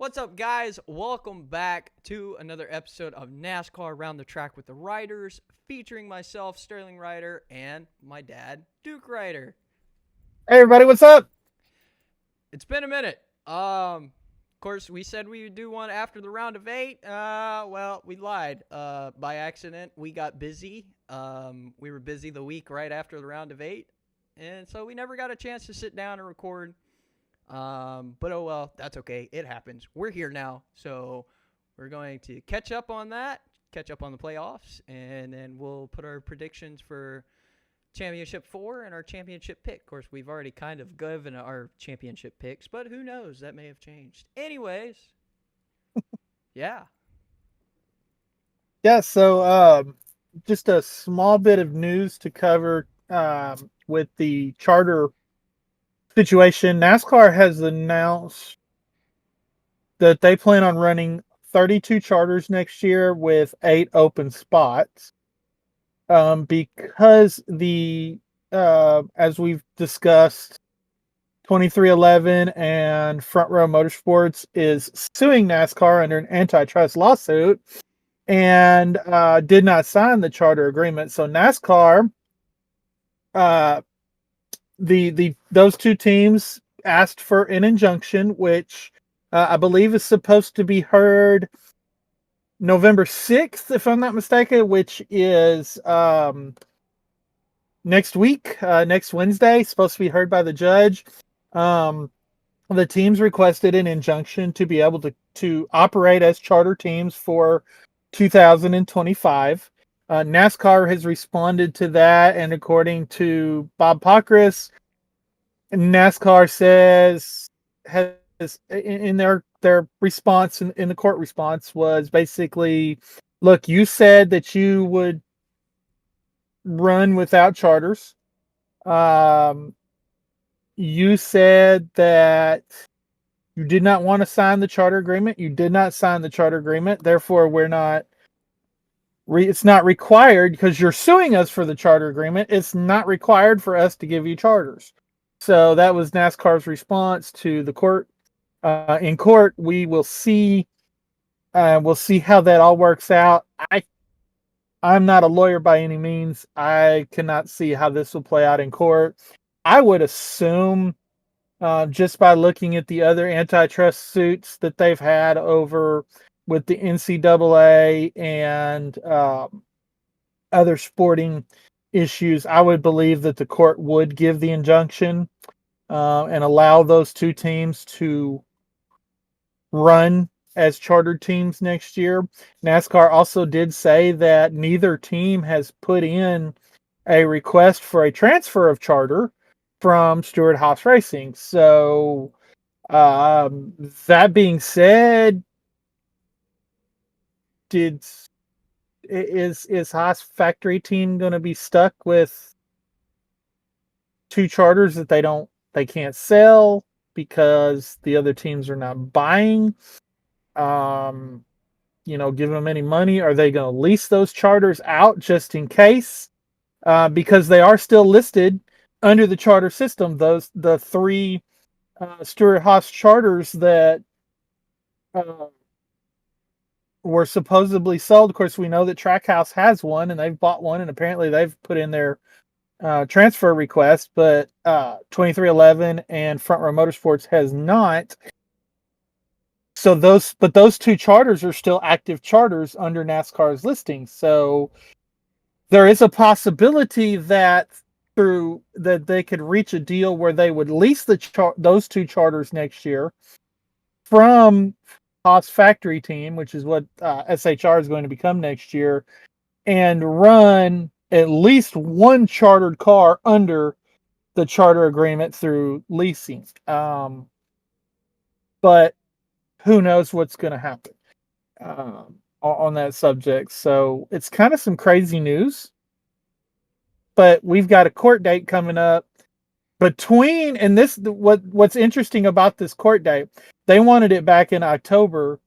What's up, guys? Welcome back to another episode of NASCAR Around the Track with the Riders, featuring myself, SterlingRider, and my dad, Duke Rider. Hey everybody, what's up? It's been a minute. Of course, we said we would do one after the round of 8. Well, we lied. By accident, we got busy. We were busy the week right after the round of 8, and so we never got a chance to sit down and record. But oh well, that's okay. It happens. We're here now, so we're going to catch up on that, catch up on the playoffs, and then we'll put our predictions for Championship 4 and our championship pick. Of course, we've already kind of given our championship picks, but who knows? That may have changed. Anyways, yeah. Yeah, so just a small bit of news to cover with the charter situation. NASCAR has announced that they plan on running 32 charters next year with 8 open spots. Because as we've discussed, 2311 and Front Row Motorsports is suing NASCAR under an antitrust lawsuit and did not sign the charter agreement. So NASCAR, those two teams asked for an injunction, which I believe is supposed to be heard November 6th, if I'm not mistaken, which is next week, next Wednesday, supposed to be heard by the judge. The teams requested an injunction to be able to operate as charter teams for 2025. NASCAR has responded to that, and according to Bob Pockrass, NASCAR has in their response in the court response was basically, look, you said that you would run without charters. You said that you did not want to sign the charter agreement. You did not sign the charter agreement. Therefore, it's not required because you're suing us for the charter agreement. It's not required for us to give you charters. So that was NASCAR's response to the court. In court, we will see. We'll see how that all works out. I'm not a lawyer by any means. I cannot see how this will play out in court. I would assume, just by looking at the other antitrust suits that they've had over with the NCAA and other sporting issues, I would believe that the court would give the injunction and allow those two teams to run as chartered teams next year. NASCAR also did say that neither team has put in a request for a transfer of charter from Stewart-Haas Racing. So that being said, is Haas factory team going to be stuck with two charters that they can't sell because the other teams are not buying? Give them any money? Are they going to lease those charters out just in case? Because they are still listed under the charter system. The 3 Stewart-Haas charters that were supposedly sold. Of course, we know that Trackhouse has one, and they've bought one, and apparently they've put in their transfer request, but 2311 and Front Row Motorsports has not. So those 2 charters are still active charters under NASCAR's listing. So there is a possibility that they could reach a deal where they would lease those 2 charters next year from Haas factory team, which is what SHR is going to become next year, and run at least one chartered car under the charter agreement through leasing. But who knows what's going to happen on that subject. So it's kind of some crazy news. But we've got a court date coming up and what's interesting about this court date, they wanted it back in October.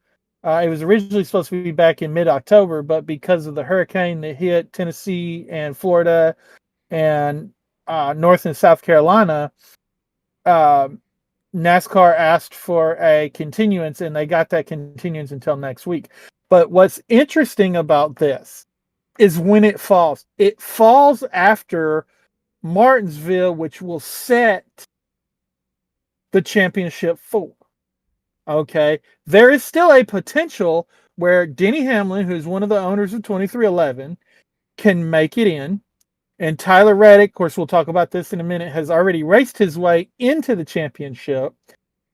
It was originally supposed to be back in mid-October, but because of the hurricane that hit Tennessee and Florida and North and South Carolina, NASCAR asked for a continuance, and they got that continuance until next week. But what's interesting about this is when it falls. It falls after Martinsville, which will set the championship 4. Okay. There is still a potential where Denny Hamlin, who's one of the owners of 2311, can make it in. And Tyler Reddick, of course, we'll talk about this in a minute, has already raced his way into the championship.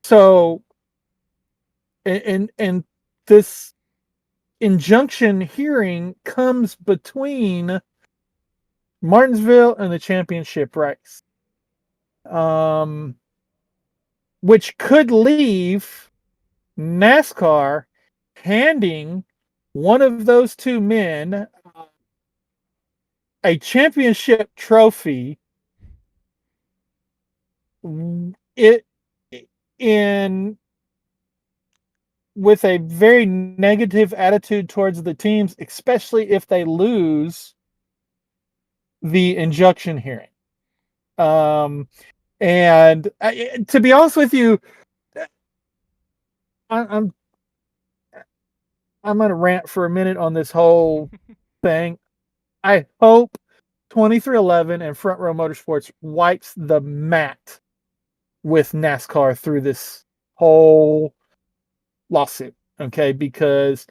So, and this injunction hearing comes between Martinsville and the championship race, which could leave NASCAR handing one of those two men a championship trophy it in with a very negative attitude towards the teams, especially if they lose the injunction hearing. And to be honest with you, I'm going to rant for a minute on this whole thing. I hope 2311 and Front Row Motorsports wipes the mat with NASCAR through this whole lawsuit. Okay, because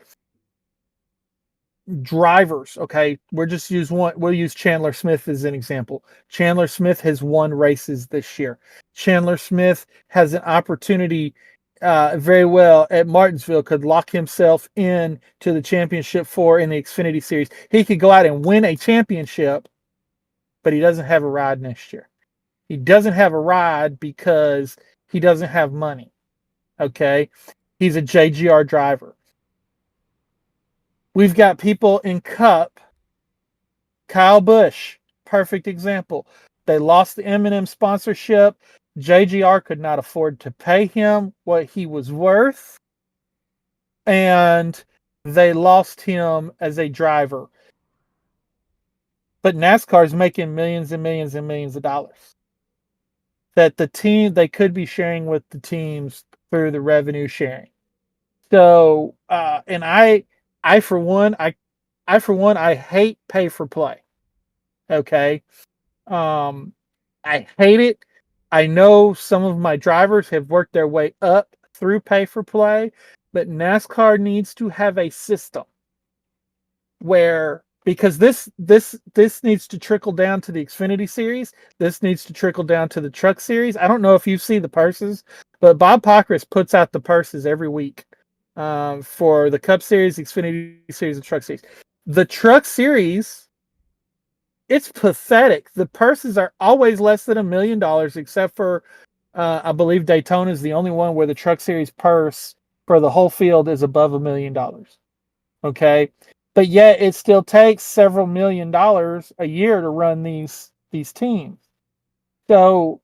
drivers, okay, we'll use Chandler Smith as an example. Chandler Smith has won races this year. Chandler Smith has an opportunity very well at Martinsville, could lock himself in to the championship 4 in the Xfinity Series. He could go out and win a championship, but he doesn't have a ride next year. He doesn't have a ride because he doesn't have money. Okay, he's a JGR driver. We've got people in Cup. Kyle Busch, perfect example. They lost the M&M sponsorship. JGR could not afford to pay him what he was worth. And they lost him as a driver. But NASCAR is making millions and millions and millions of dollars that they could be sharing with the teams through the revenue sharing. So, and I for one, I hate pay for play. Okay. I hate it. I know some of my drivers have worked their way up through pay for play, but NASCAR needs to have a system where, because this needs to trickle down to the Xfinity Series. This needs to trickle down to the Truck Series. I don't know if you see the purses, but Bob Pockrass puts out the purses every week for the Cup Series, Xfinity Series, and Truck Series. The Truck Series, it's pathetic. The purses are always less than $1 million, except for I believe Daytona is the only one where the Truck Series purse for the whole field is above $1 million. Okay, but yet it still takes several $1 million a year to run these teams. So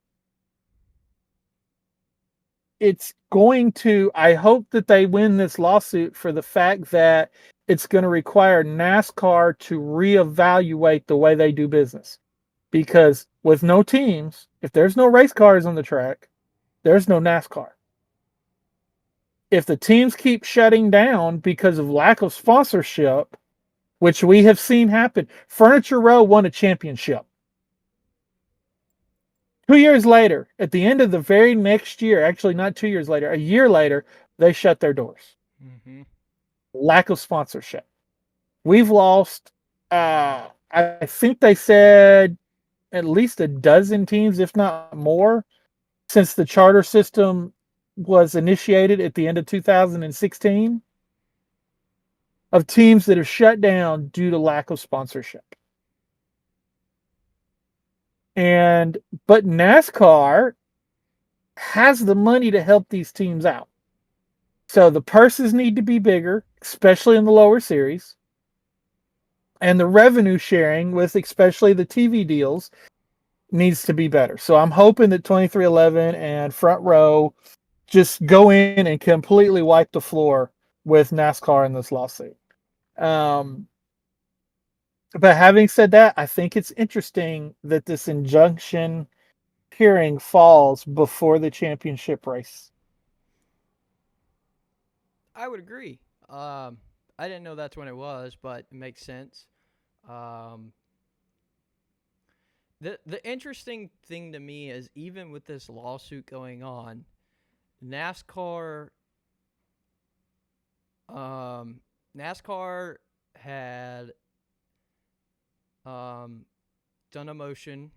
it's going to, I hope that they win this lawsuit for the fact that it's going to require NASCAR to reevaluate the way they do business. Because with no teams, if there's no race cars on the track, there's no NASCAR. If the teams keep shutting down because of lack of sponsorship, which we have seen happen, Furniture Row won a championship. 2 years later, at the end of the very next year, actually not 2 years later, a year later, they shut their doors. Mm-hmm. Lack of sponsorship. We've lost, I think they said at least a dozen teams, if not more, since the charter system was initiated at the end of 2016, of teams that have shut down due to lack of sponsorship. But NASCAR has the money to help these teams out. So the purses need to be bigger, especially in the lower series. And the revenue sharing with especially the TV deals needs to be better. So I'm hoping that 2311 and Front Row just go in and completely wipe the floor with NASCAR in this lawsuit. But having said that, I think it's interesting that this injunction hearing falls before the championship race. I would agree. I didn't know that's when it was, but it makes sense. Um, the interesting thing to me is even with this lawsuit going on, NASCAR NASCAR had done a motion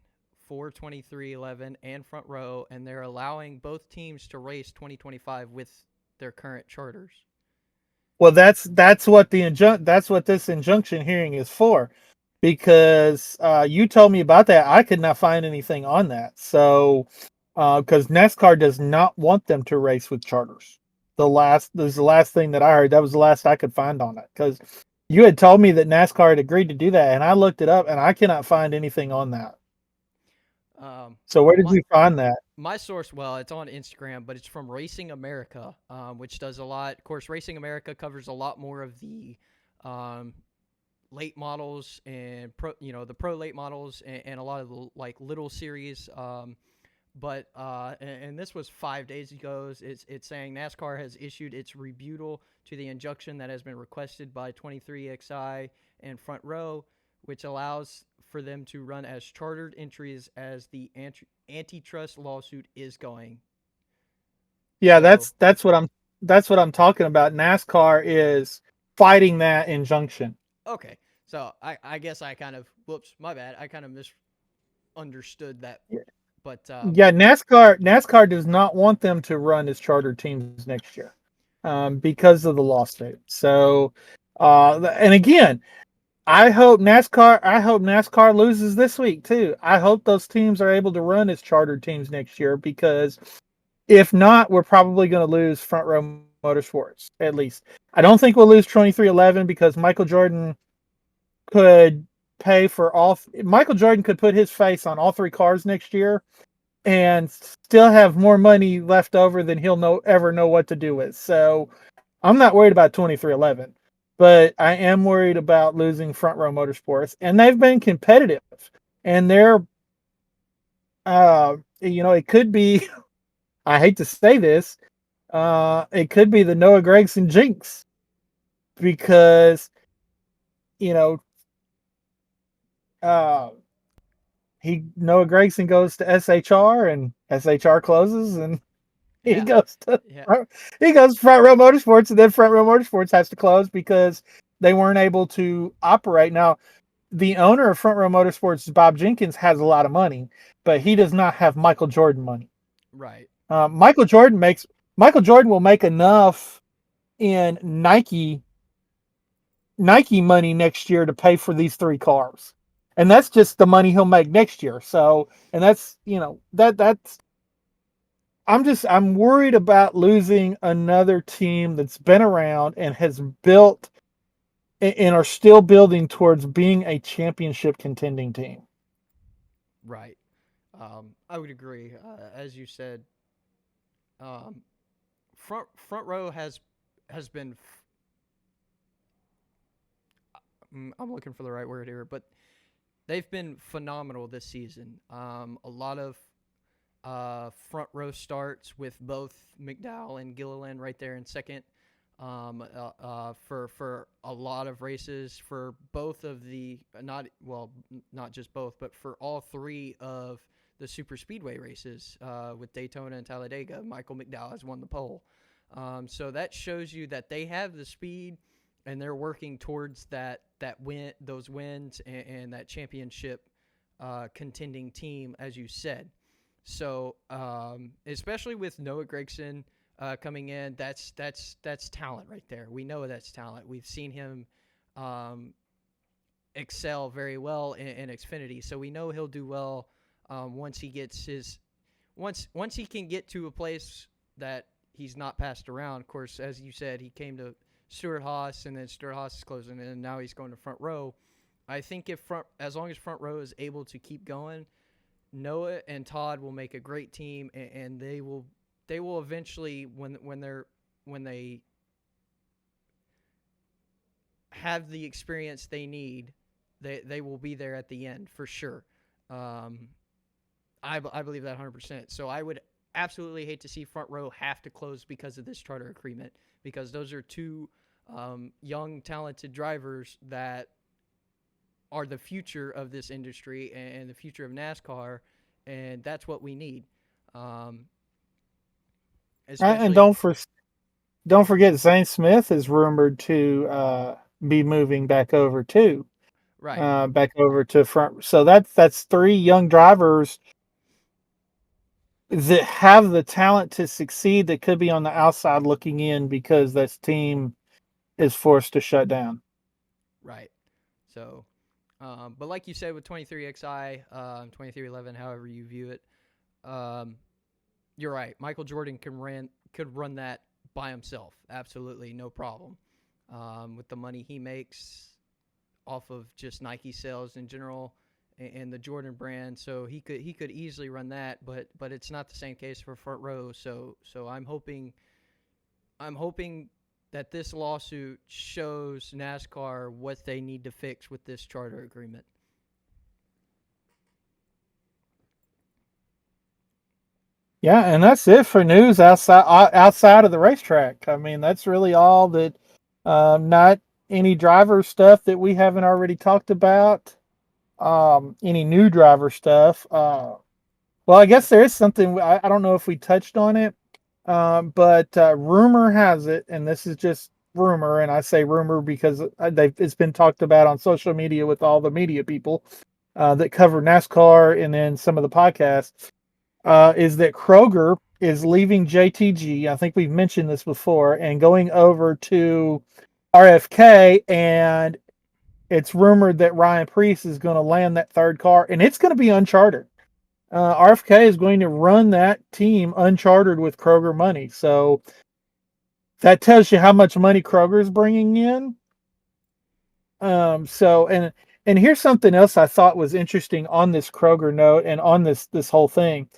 for 2311 and front row, and they're allowing both teams to race 2025 with their current charters. Well, that's what that's what this injunction hearing is for, because you told me about that. I could not find anything on that. So, because NASCAR does not want them to race with charters. This is the last thing that I heard. That was the last I could find on it, because you had told me that NASCAR had agreed to do that, and I looked it up, and I cannot find anything on that. So where did you find that? My source, well, it's on Instagram, but it's from Racing America, which does a lot. Of course, Racing America covers a lot more of the late models and the pro late models and a lot of the like little series. But this was 5 days ago. It's saying NASCAR has issued its rebuttal to the injunction that has been requested by 23XI and Front Row, which allows for them to run as chartered entries as the antitrust lawsuit is going. Yeah, that's what I'm talking about. NASCAR is fighting that injunction. Okay, so I guess I kind of my bad. I kind of misunderstood that. But yeah, NASCAR does not want them to run as charter teams next year, because of the lawsuit. So, and again, I hope NASCAR loses this week too. I hope those teams are able to run as chartered teams next year, because if not, we're probably going to lose Front Row Motorsports. At least I don't think we'll lose 2311, because Michael Jordan could Michael Jordan could put his face on all three cars next year and still have more money left over than he'll ever know what to do with. So I'm not worried about 2311, but I am worried about losing Front Row Motorsports, and they've been competitive, and they're, it could be, I hate to say this, it could be the Noah Gragson jinx, because, you know, Noah Gragson goes to SHR, and SHR closes, and he yeah, goes to yeah, Front Row Motorsports, and then Front Row Motorsports has to close because they weren't able to operate. Now, the owner of Front Row Motorsports, Bob Jenkins, has a lot of money, but he does not have Michael Jordan money. right. Michael Jordan will make enough in Nike money next year to pay for these three cars, and that's just the money he'll make next year. So, and that's that's. I'm worried about losing another team that's been around and has built and are still building towards being a championship contending team. Right. I would agree. As you said, front row has been. I'm looking for the right word here, but they've been phenomenal this season. A lot of front row starts with both McDowell and Gilliland right there in second. For a lot of races, for both of the not just both, but for all three of the super speedway races with Daytona and Talladega, Michael McDowell has won the pole. So that shows you that they have the speed, and they're working towards those wins and that championship contending team, as you said. So especially with Noah Gragson coming in, that's talent right there. We know that's talent. We've seen him excel very well in Xfinity, so we know he'll do well once he gets once he can get to a place that he's not passed around. Of course, as you said, he came to Stewart-Haas, and then Stewart-Haas is closing, and now he's going to front row. I think as long as front row is able to keep going, Noah and Todd will make a great team, and they will eventually, when they have the experience they need, they will be there at the end for sure. I believe that 100%. So I would absolutely hate to see Front Row have to close because of this charter agreement, because those are two young, talented drivers that are the future of this industry and the future of NASCAR, and that's what we need. Um, And especially, don't forget Zane Smith is rumored to be moving back over too. right, Back over to front. So that's three young drivers that have the talent to succeed that could be on the outside looking in because this team is forced to shut down. right. So, but like you said with 23XI, 2311, however you view it, um, you're right. Michael Jordan could run that by himself, absolutely no problem. With the money he makes off of just Nike sales in general and the Jordan brand, so he could easily run that. But it's not the same case for Front Row. So I'm hoping that this lawsuit shows NASCAR what they need to fix with this charter agreement. Yeah, and that's it for news outside of the racetrack. I mean, that's really all that. Not any driver stuff that we haven't already talked about. Any new driver stuff. Well, I guess there is something. I don't know if we touched on it, but rumor has it, and this is just rumor, and I say rumor because it's been talked about on social media with all the media people that cover NASCAR and then some of the podcasts. Is that Kroger is leaving JTG? I think we've mentioned this before, and going over to RFK, and it's rumored that Ryan Preece is going to land that third car, and it's going to be unchartered. RFK is going to run that team unchartered with Kroger money. So that tells you how much money Kroger is bringing in. And here's something else I thought was interesting on this Kroger note and on this whole thing.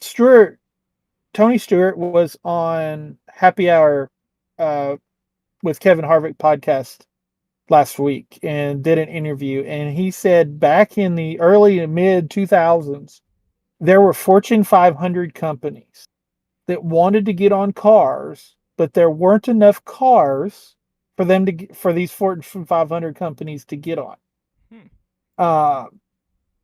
Stewart, Tony Stewart was on Happy Hour with Kevin Harvick podcast last week and did an interview, and he said back in the early and mid 2000s there were Fortune 500 companies that wanted to get on cars, but there weren't enough cars for these Fortune 500 companies to get on. Hmm. Uh,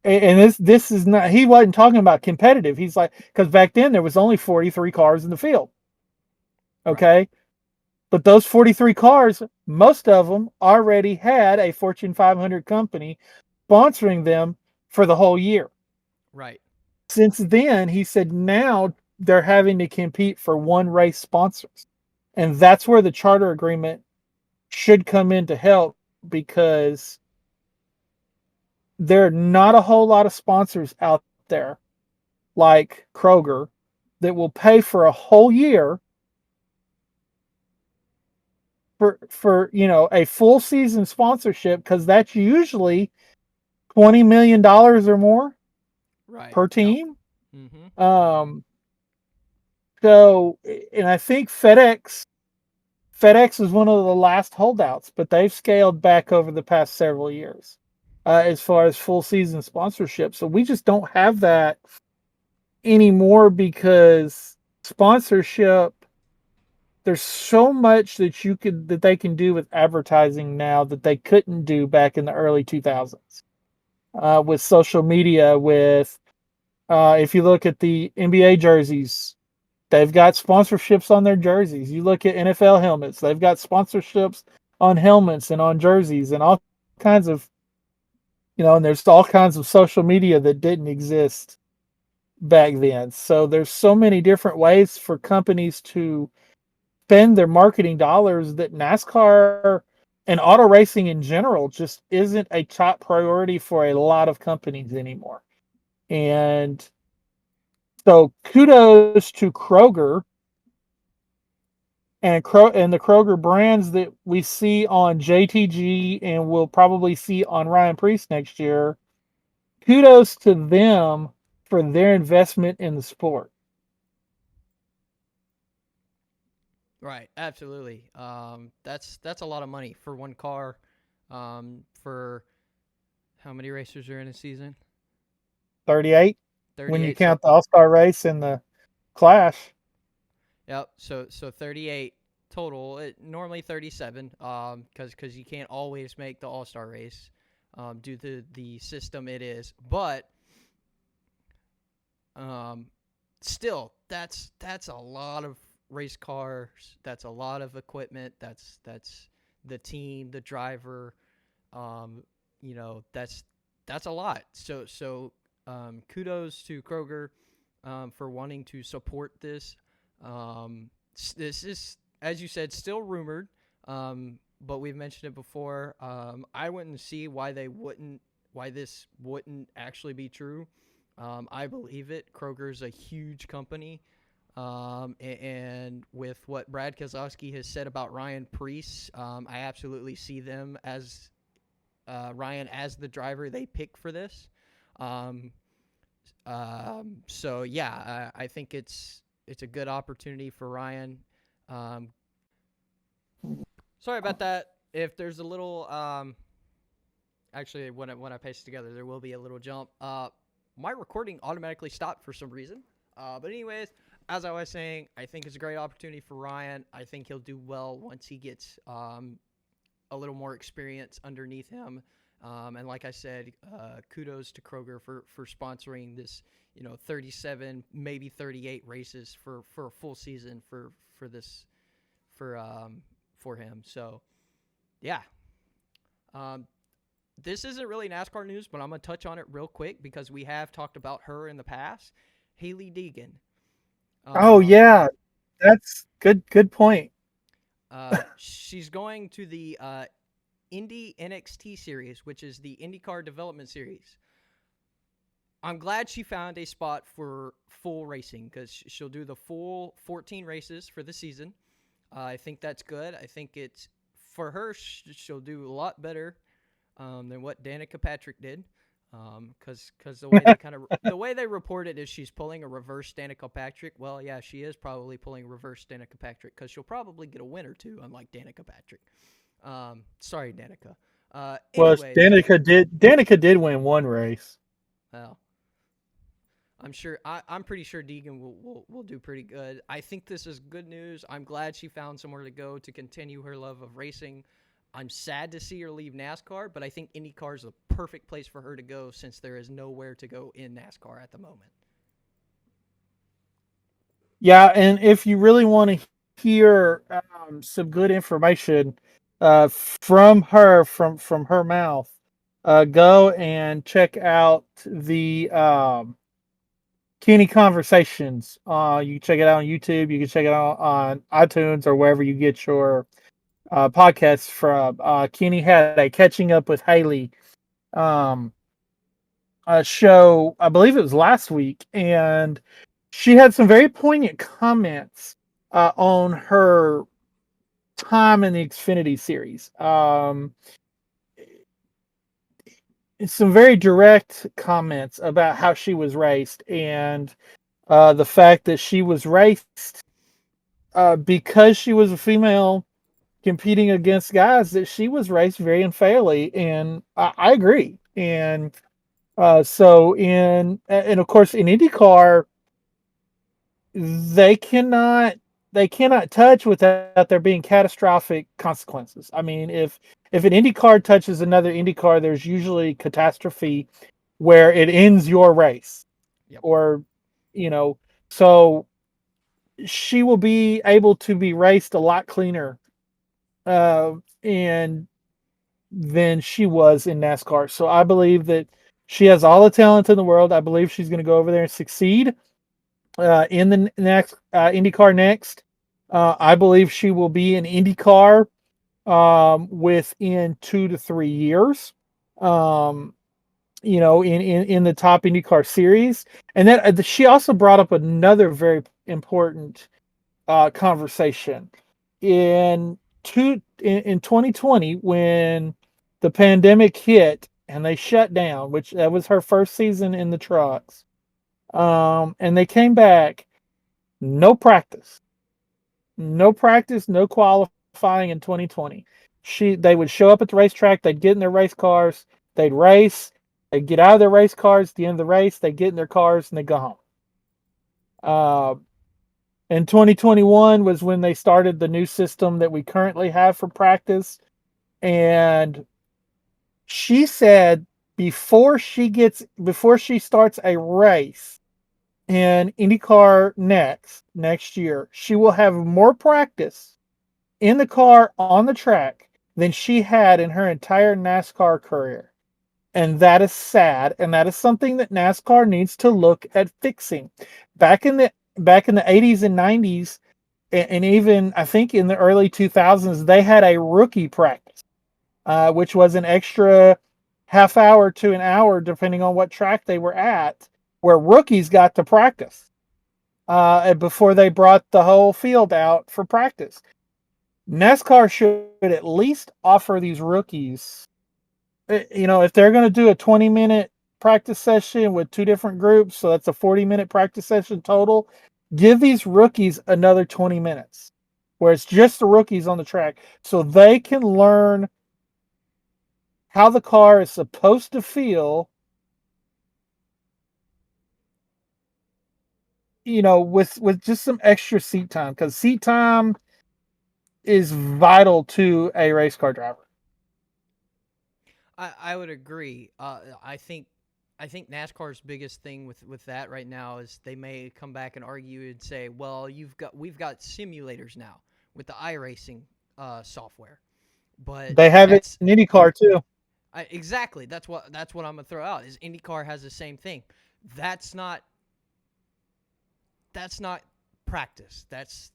and this is not, he wasn't talking about competitive. He's like, because back then there was only 43 cars in the field. Right. Okay. But those 43 cars, most of them already had a Fortune 500 company sponsoring them for the whole year. Right. Since then, he said now they're having to compete for one race sponsors. And that's where the charter agreement should come in to help, because there are not a whole lot of sponsors out there like Kroger that will pay for a whole year for a full season sponsorship, because that's usually $20 million or more Right. per Yep. team. Mm-hmm. Um, so, and I think FedEx is one of the last holdouts, but they've scaled back over the past several years as far as full season sponsorship. So we just don't have that anymore, because sponsorship, there's so much that they can do with advertising now that they couldn't do back in the early 2000s with social media. With if you look at the NBA jerseys, they've got sponsorships on their jerseys. You look at NFL helmets, they've got sponsorships on helmets and on jerseys and all kinds of, and there's all kinds of social media that didn't exist back then. So there's so many different ways for companies to spend their marketing dollars that NASCAR and auto racing in general just isn't a top priority for a lot of companies anymore. And so kudos to Kroger and the Kroger brands that we see on JTG and we'll probably see on Ryan Preece next year. Kudos to them for their investment in the sport. Right. Absolutely. That's a lot of money for one car. For how many racers are in a season? 38. when you 38. So count the All-Star race and the Clash. yep. So 38 total. Normally 37. Because you can't always make the All Star race, due to the system it is. But still, that's a lot of race cars. That's a lot of equipment. That's the team, the driver. That's a lot. Kudos to Kroger, for wanting to support this. This is, as you said, still rumored, but we've mentioned it before. I wouldn't see why this wouldn't actually be true. I believe it. Kroger's a huge company. And with what Brad Keselowski has said about Ryan Preece, I absolutely see them as Ryan as the driver they pick for this. So yeah, I think it's a good opportunity for Ryan. Sorry about that. If there's a little, actually, when I paste it together, there will be a little jump. My recording automatically stopped for some reason. But anyways, as I was saying, I think it's a great opportunity for Ryan. I think he'll do well once he gets a little more experience underneath him. And like I said, kudos to Kroger for sponsoring this, 37, maybe 38 races for a full season for him. So, yeah. This isn't really NASCAR news, but I'm going to touch on it real quick because we have talked about her in the past. Hailie Deegan. Oh yeah, that's good point. She's going to the Indy NXT series, which is the IndyCar Development Series. I'm glad she found a spot for full racing because she'll do the full 14 races for the season. I think that's good. I think it's for her. She'll do a lot better than what Danica Patrick did. Because the way the way they report it is she's pulling a reverse Danica Patrick. Well, yeah, she is probably pulling a reverse Danica Patrick because she'll probably get a win or two, unlike Danica Patrick. Sorry, Danica. Well, Anyways, Danica did win one race. well, I'm pretty sure Deegan will do pretty good. I think this is good news. I'm glad she found somewhere to go to continue her love of racing. I'm sad to see her leave NASCAR, but I think IndyCar is the perfect place for her to go since there is nowhere to go in NASCAR at the moment. Yeah, and if you really want to hear some good information from her, from her mouth, go and check out the Kenny Conversations. You can check it out on YouTube. You can check it out on iTunes or wherever you get your podcasts from. Kenny had a Catching Up with Hailie show, I believe it was last week, and she had some very poignant comments on her time in the Xfinity series. Some very direct comments about how she was raced and the fact that she was raced because she was a female competing against guys, that she was raced very unfairly, and I agree. And and of course in IndyCar, they cannot touch without there being catastrophic consequences. I mean, if an IndyCar touches another IndyCar, there's usually catastrophe where it ends your race. Yep. Or, so she will be able to be raced a lot cleaner and than she was in NASCAR. So I believe that she has all the talent in the world. I believe she's going to go over there and succeed in the next IndyCar next. I believe she will be in IndyCar within 2 to 3 years. In the top IndyCar series. And then she also brought up another very important conversation in 2020 when the pandemic hit and they shut down, which that was her first season in the trucks. And they came back, no practice, no qualifying in 2020. They would show up at the racetrack, they'd get in their race cars, they'd race, They get out of their race cars at the end of the race, they get in their cars, and they go home. In 2021 was when they started the new system that we currently have for practice. And she said before she starts a race in IndyCar next year, she will have more practice in the car on the track than she had in her entire NASCAR career. And that is sad, and that is something that NASCAR needs to look at fixing. Back in the 80s and 90s, and even I think in the early 2000s, they had a rookie practice, which was an extra half hour to an hour, depending on what track they were at, where rookies got to practice before they brought the whole field out for practice. NASCAR should at least offer these rookies, if they're going to do a 20-minute practice session with two different groups, so that's a 40-minute practice session total, give these rookies another 20 minutes where it's just the rookies on the track so they can learn how the car is supposed to feel, with just some extra seat time, because seat time is vital to a race car driver. I would agree. I think NASCAR's biggest thing with that right now is they may come back and argue and say, well, we've got simulators now with the iRacing software, but they have it in IndyCar too. Exactly. That's what I'm gonna throw out. Is IndyCar has the same thing. That's not practice. That's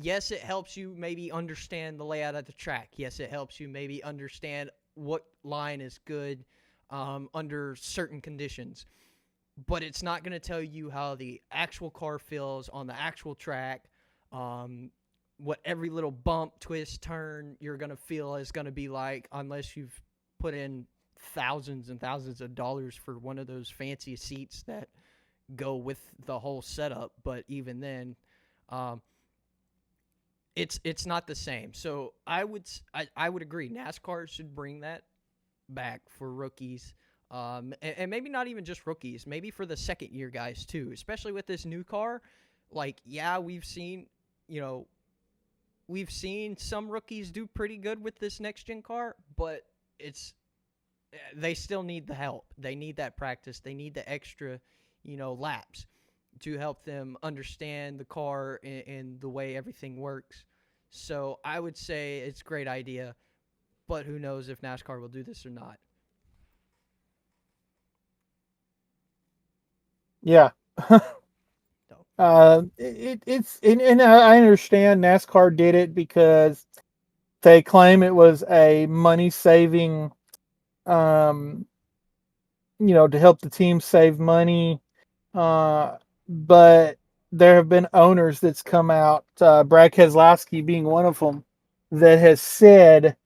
yes, it helps you maybe understand the layout of the track. Yes, it helps you maybe understand what line is good under certain conditions. But it's not going to tell you how the actual car feels on the actual track, what every little bump, twist, turn you're going to feel is going to be like, unless you've put in thousands and thousands of dollars for one of those fancy seats that go with the whole setup. But even then, it's not the same. So I would agree. NASCAR should bring that back for rookies, and maybe not even just rookies. Maybe for the second year guys too, especially with this new car. Like, yeah, we've seen some rookies do pretty good with this next gen car, but they still need the help. They need that practice. They need the extra, laps to help them understand the car and the way everything works. So I would say it's a great idea, but who knows if NASCAR will do this or not. Yeah. And I understand NASCAR did it because they claim it was a money saving, to help the team save money. But there have been owners that's come out, Brad Keselowski being one of them, that has said,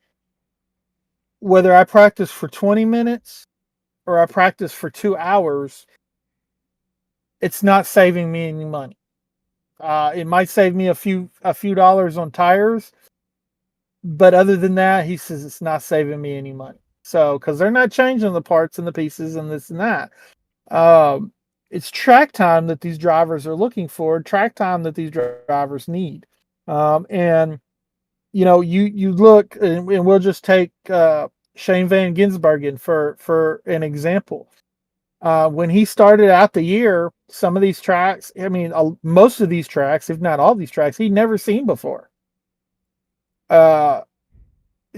whether I practice for 20 minutes or I practice for 2 hours, it's not saving me any money. It might save me a few dollars on tires, but other than that, he says it's not saving me any money. So, because they're not changing the parts and the pieces and this and that. It's track time that these drivers are looking for, track time that these drivers need. And you look, and we'll just take Shane Van Gisbergen for an example. When he started out the year, some of these tracks, most of these tracks, if not all these tracks, he'd never seen before.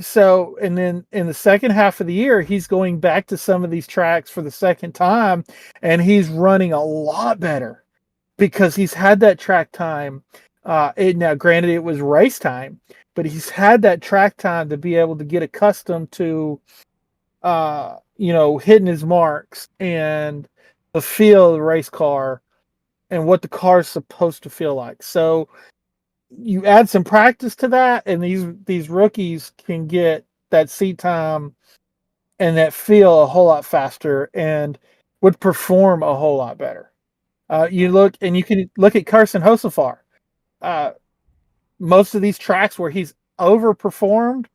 So, and then in the second half of the year, he's going back to some of these tracks for the second time, and he's running a lot better because he's had that track time. Now, granted, it was race time, but he's had that track time to be able to get accustomed to, hitting his marks and the feel of the race car and what the car is supposed to feel like. So you add some practice to that, and these rookies can get that seat time and that feel a whole lot faster and would perform a whole lot better. You can look at Carson Hocevar. Most of these tracks where he's overperformed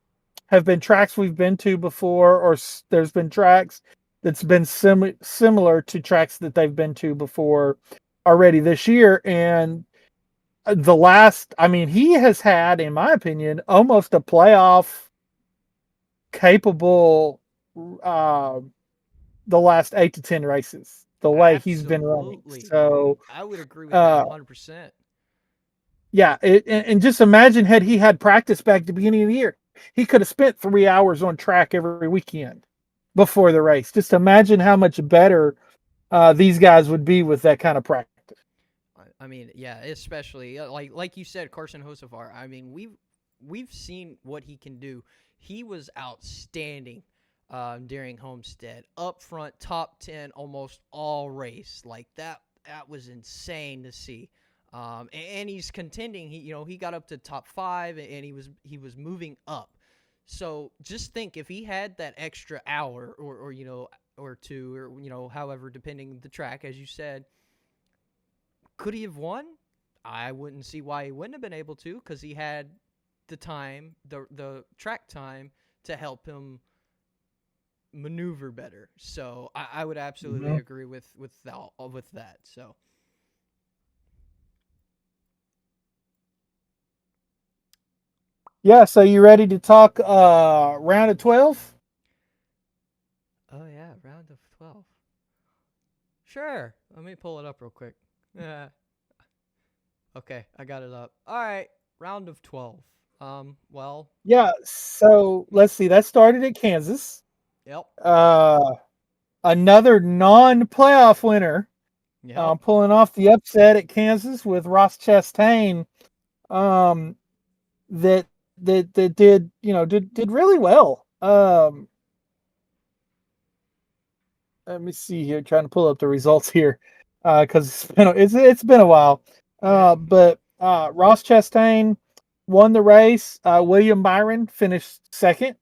have been tracks we've been to before, or there's been tracks that's been similar to tracks that they've been to before already this year. And the last, I mean, he has had, in my opinion, almost a playoff capable uh, the last 8 to 10 races. The way he's been running, Absolutely. so I would agree with that uh, 100%. yeah. And just imagine had he had practice back at the beginning of the year, he could have spent 3 hours on track every weekend before the race. Just imagine how much better these guys would be with that kind of practice. I mean, yeah, especially like you said, Carson Hocevar. I mean, we've seen what he can do. He was outstanding during Homestead, up front, top 10, almost all race. Like that was insane to see. And he's contending. He got up to top 5, and he was moving up. So just think if he had that extra hour or two or however, depending the track, as you said. Could he have won? I wouldn't see why he wouldn't have been able to, because he had the time, the track time, to help him maneuver better. So I would absolutely Mm-hmm. agree with that. So Yeah. So you ready to talk round of 12? oh yeah, round of 12. Sure. Let me pull it up real quick. Yeah. Okay, I got it up. All right, round of 12. Well, Yeah. So let's see. That started at Kansas. yep, Uh, Another non-playoff winner, yep. pulling off the upset at Kansas with Ross Chastain. Um, that did did really well. Let me see here, trying to pull up the results here, because it's been a while. Yeah. But Ross Chastain won the race. William Byron finished second.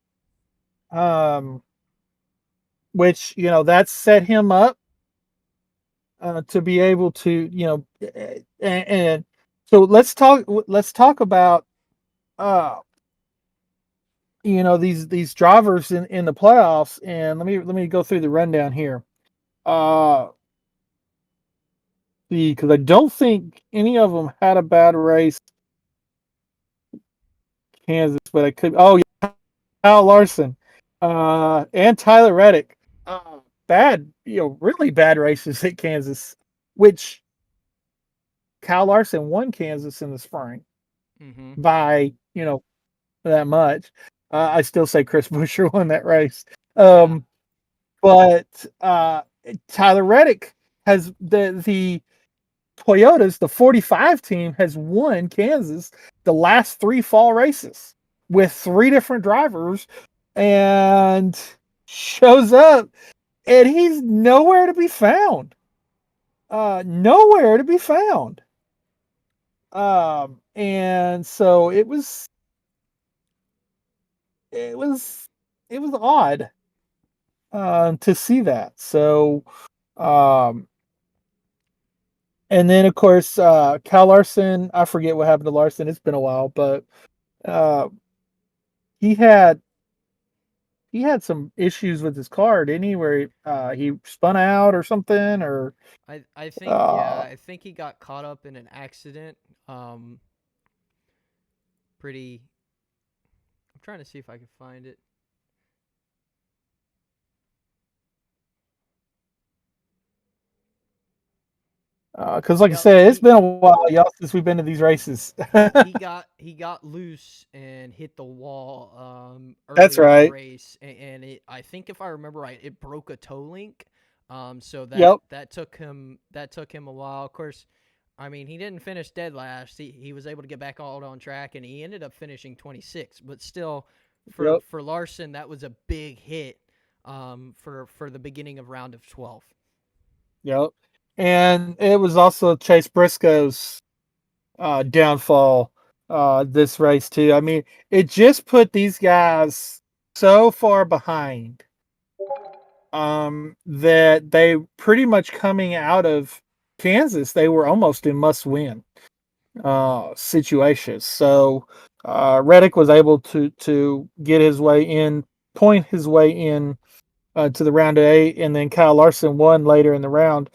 Um, which that set him up to be able to and so let's talk about uh these drivers in the playoffs, and let me go through the rundown here. Uh because I don't think any of them had a bad race. Kansas, but I could. Oh yeah, Kyle Larson, and Tyler Reddick. Bad, really bad races at Kansas, which Kyle Larson won Kansas in the spring Mm-hmm. by that much. I still say Chris Buescher won that race. Yeah. But Tyler Reddick has the Toyotas, the 45 team has won Kansas the last 3 fall races with 3 different drivers, and shows up and he's nowhere to be found. Nowhere to be found. And so it was odd to see that. So um and then of course Cal Larson, I forget what happened to Larson. It's been a while, but uh he had he had some issues with his car, didn't he? Where he spun out or something, or I think, yeah, uh I think he got caught up in an accident. Um, pretty. I'm trying to see if I can find it. because like I Yep, said, it's he been a while, y'all, since we've been to these races. he got loose and hit the wall That's early in the right. race, and I think if I remember right, it broke a toe link. So that Yep. that took him a while. Of course, I mean he didn't finish dead last. He was able to get back all on track, and he ended up finishing 26. But still, for Yep. for Larson, that was a big hit. For the beginning of round of 12. Yep. And it was also Chase Briscoe's downfall this race too. I mean, it just put these guys so far behind that they pretty much coming out of Kansas, they were almost in must win situations. So Reddick was able to get his way in, point his way in to the round of 8, and then Kyle Larson won later in the round.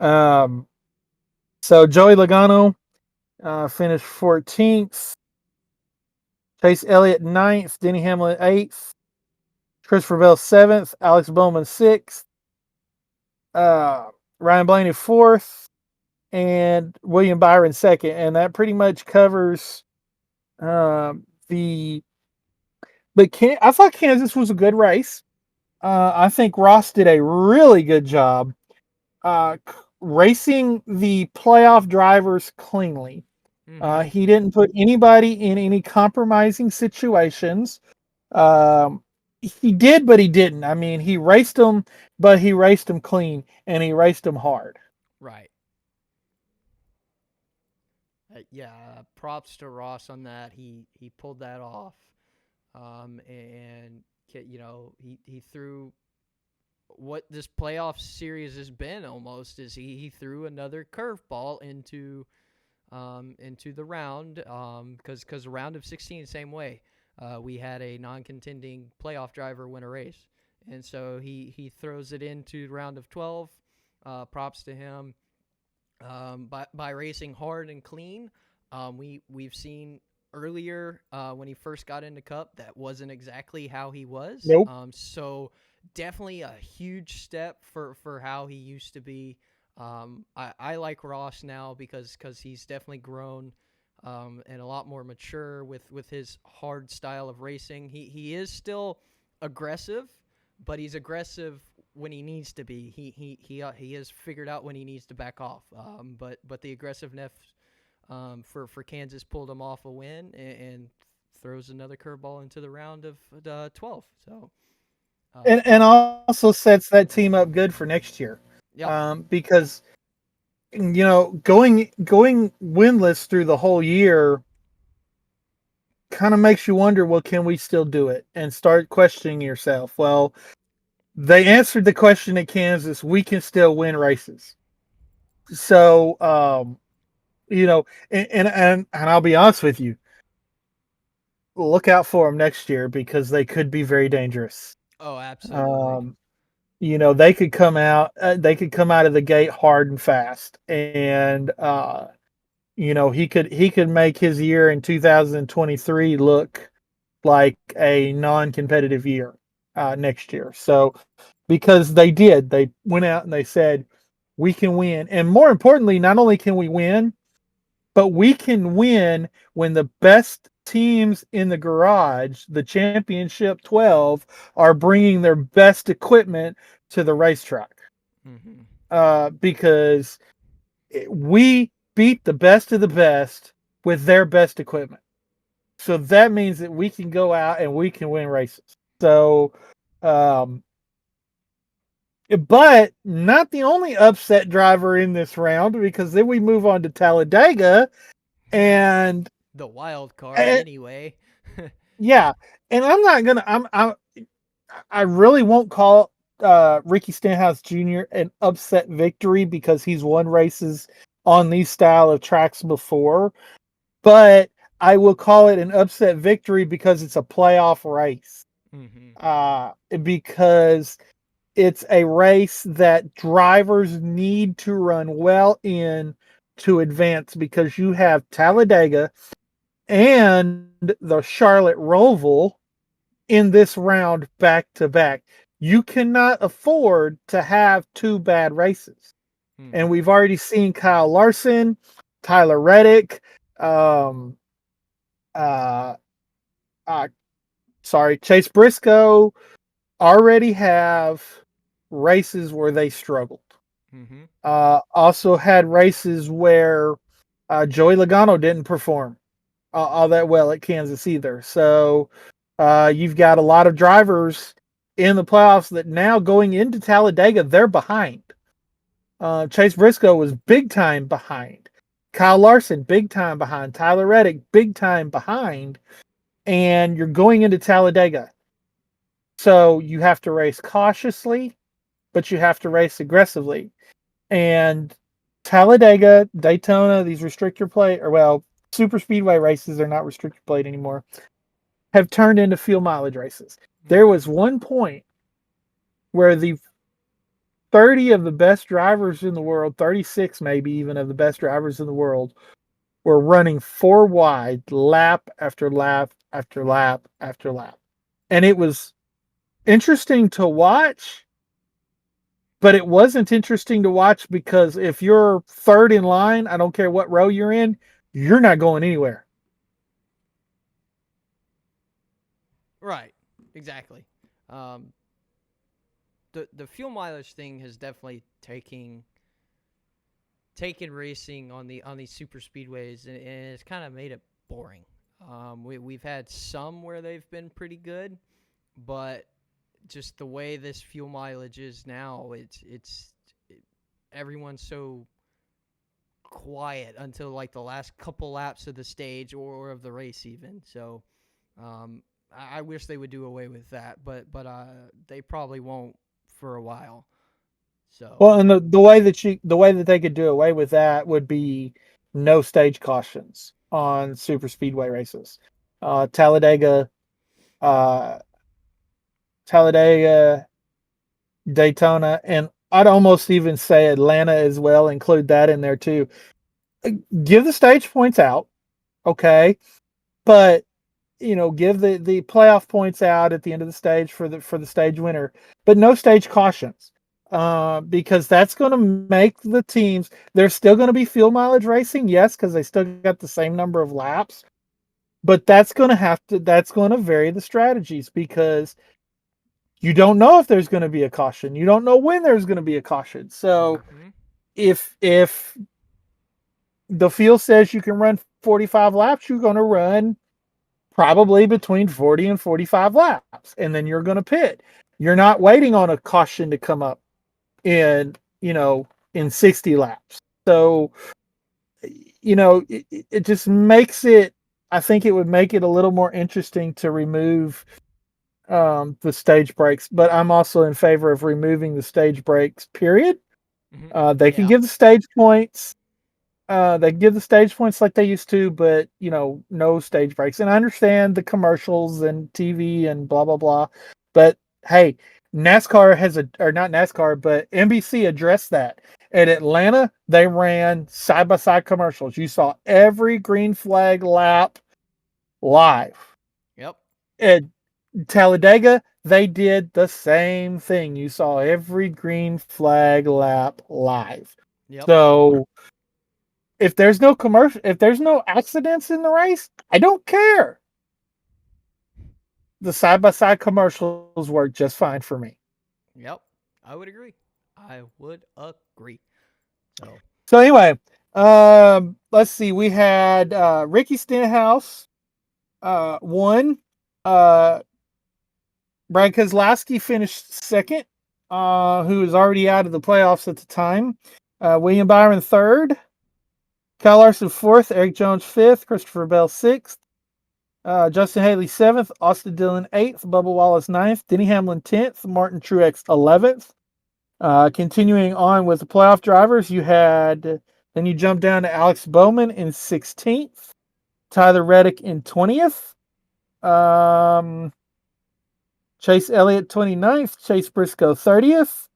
So Joey Logano finished 14th. Chase Elliott 9th. Denny Hamlin 8th. Christopher Bell 7th. Alex Bowman 6th. Ryan Blaney 4th. And William Byron 2nd. And that pretty much covers the... But I thought Kansas was a good race. I think Ross did a really good job racing the playoff drivers cleanly. Mm-hmm. He didn't put anybody in any compromising situations. He did, but he didn't. I mean, he raced them, but he raced them clean, and he raced them hard. Right. Yeah. Props to Ross on that. He pulled that off. And he threw what this playoff series has been almost is he threw another curveball into the round because round of 16 same way we had a non-contending playoff driver win a race, and so he throws it into round of 12. Props to him by racing hard and clean. We've seen earlier when he first got into Cup that wasn't exactly how he was. Nope. So definitely a huge step for how he used to be. I like Ross now because he's definitely grown and a lot more mature with his hard style of racing. He is still aggressive, but he's aggressive when he needs to be. He has figured out when he needs to back off. But the aggressiveness for Kansas pulled him off a win and throws another curveball into the round of 12. So and also sets that team up good for next year. yeah. Because going winless through the whole year kind of makes you wonder, well, can we still do it? And start questioning yourself. Well, they answered the question at Kansas, we can still win races. So, and I'll be honest with you, look out for them next year because they could be very dangerous. Oh, absolutely. They could come out of the gate hard and fast, and he could make his year in 2023 look like a non-competitive year next year. So because they went out and they said we can win, and more importantly, not only can we win, but we can win when the best teams in the garage, the championship 12, are bringing their best equipment to the racetrack. Because we beat the best of the best with their best equipment. So that means that we can go out and we can win races. So, but not the only upset driver in this round, because then we move on to Talladega and the wild card anyway. Yeah. And I'm not going to, I really won't call Ricky Stenhouse Jr. an upset victory because he's won races on these style of tracks before, but I will call it an upset victory because it's a playoff race. Because it's a race that drivers need to run well in to advance, because you have Talladega and the Charlotte Roval in this round back to back. You cannot afford to have two bad races. And we've already seen Kyle Larson, Tyler Reddick, Chase Briscoe already have races where they struggled. Also had races where Joey Logano didn't perform all that well at Kansas either. So you've got a lot of drivers in the playoffs that now going into Talladega, they're behind. Chase Briscoe was big time behind. Kyle Larson, big time behind. Tyler Reddick, big time behind. And you're going into Talladega. So you have to race cautiously, but you have to race aggressively. And Talladega, Daytona, these restrictor plate, super speedway races are not restrictor plate anymore, have turned into fuel mileage races. There was one point where the 30 of the best drivers in the world, 36 maybe even of the best drivers in the world, were running four wide lap after lap after lap after lap. And it was interesting to watch, but it wasn't interesting to watch because if you're third in line, I don't care what row you're in, you're not going anywhere. Right. Exactly. Um, the fuel mileage thing has definitely taken racing on these super speedways, and it's kind of made it boring. We've had some where they've been pretty good, but just the way this fuel mileage is now, everyone's so quiet until like the last couple laps of the stage or of the race even. So I wish they would do away with that, but they probably won't for a while. So Well, and the way that they could do away with that would be no stage cautions on super speedway races. Talladega, uh, Talladega, Daytona, and I'd almost even say Atlanta as well. Include that in there too. Give the stage points out, okay, but give the playoff points out at the end of the stage for the stage winner, but no stage cautions, because that's going to make the teams. There's still going to be fuel mileage racing, yes, because they still got the same number of laps, but that's going to vary the strategies because you don't know if there's going to be a caution. You don't know when there's going to be a caution. So if the field says you can run 45 laps, you're going to run probably between 40 and 45 laps, and then you're going to pit. You're not waiting on a caution to come up in 60 laps. So it just makes it. I think it would make it a little more interesting to remove the stage breaks, but I'm also in favor of removing the stage breaks, period. They can yeah, give the stage points. They give the stage points like they used to, but no stage breaks. And I understand the commercials and TV and blah blah blah, but hey, NASCAR or not NASCAR, but NBC addressed that. At Atlanta, they ran side by side commercials. You saw every green flag lap live. yep, At Talladega, they did the same thing. You saw every green flag lap live. yep. So if there's no accidents in the race, I don't care. The side by side commercials work just fine for me. Yep, I would agree. I would agree. So, So anyway, let's see. We had Ricky Stenhouse won. Brad Keselowski finished second, who was already out of the playoffs at the time. William Byron third. Kyle Larson fourth. Eric Jones fifth. Christopher Bell sixth. Justin Haley 7th, Austin Dillon 8th, Bubba Wallace 9th, Denny Hamlin 10th, Martin Truex 11th. Continuing on with the playoff drivers, then you jump down to Alex Bowman in 16th, Tyler Reddick in 20th, Chase Elliott 29th, Chase Briscoe 30th,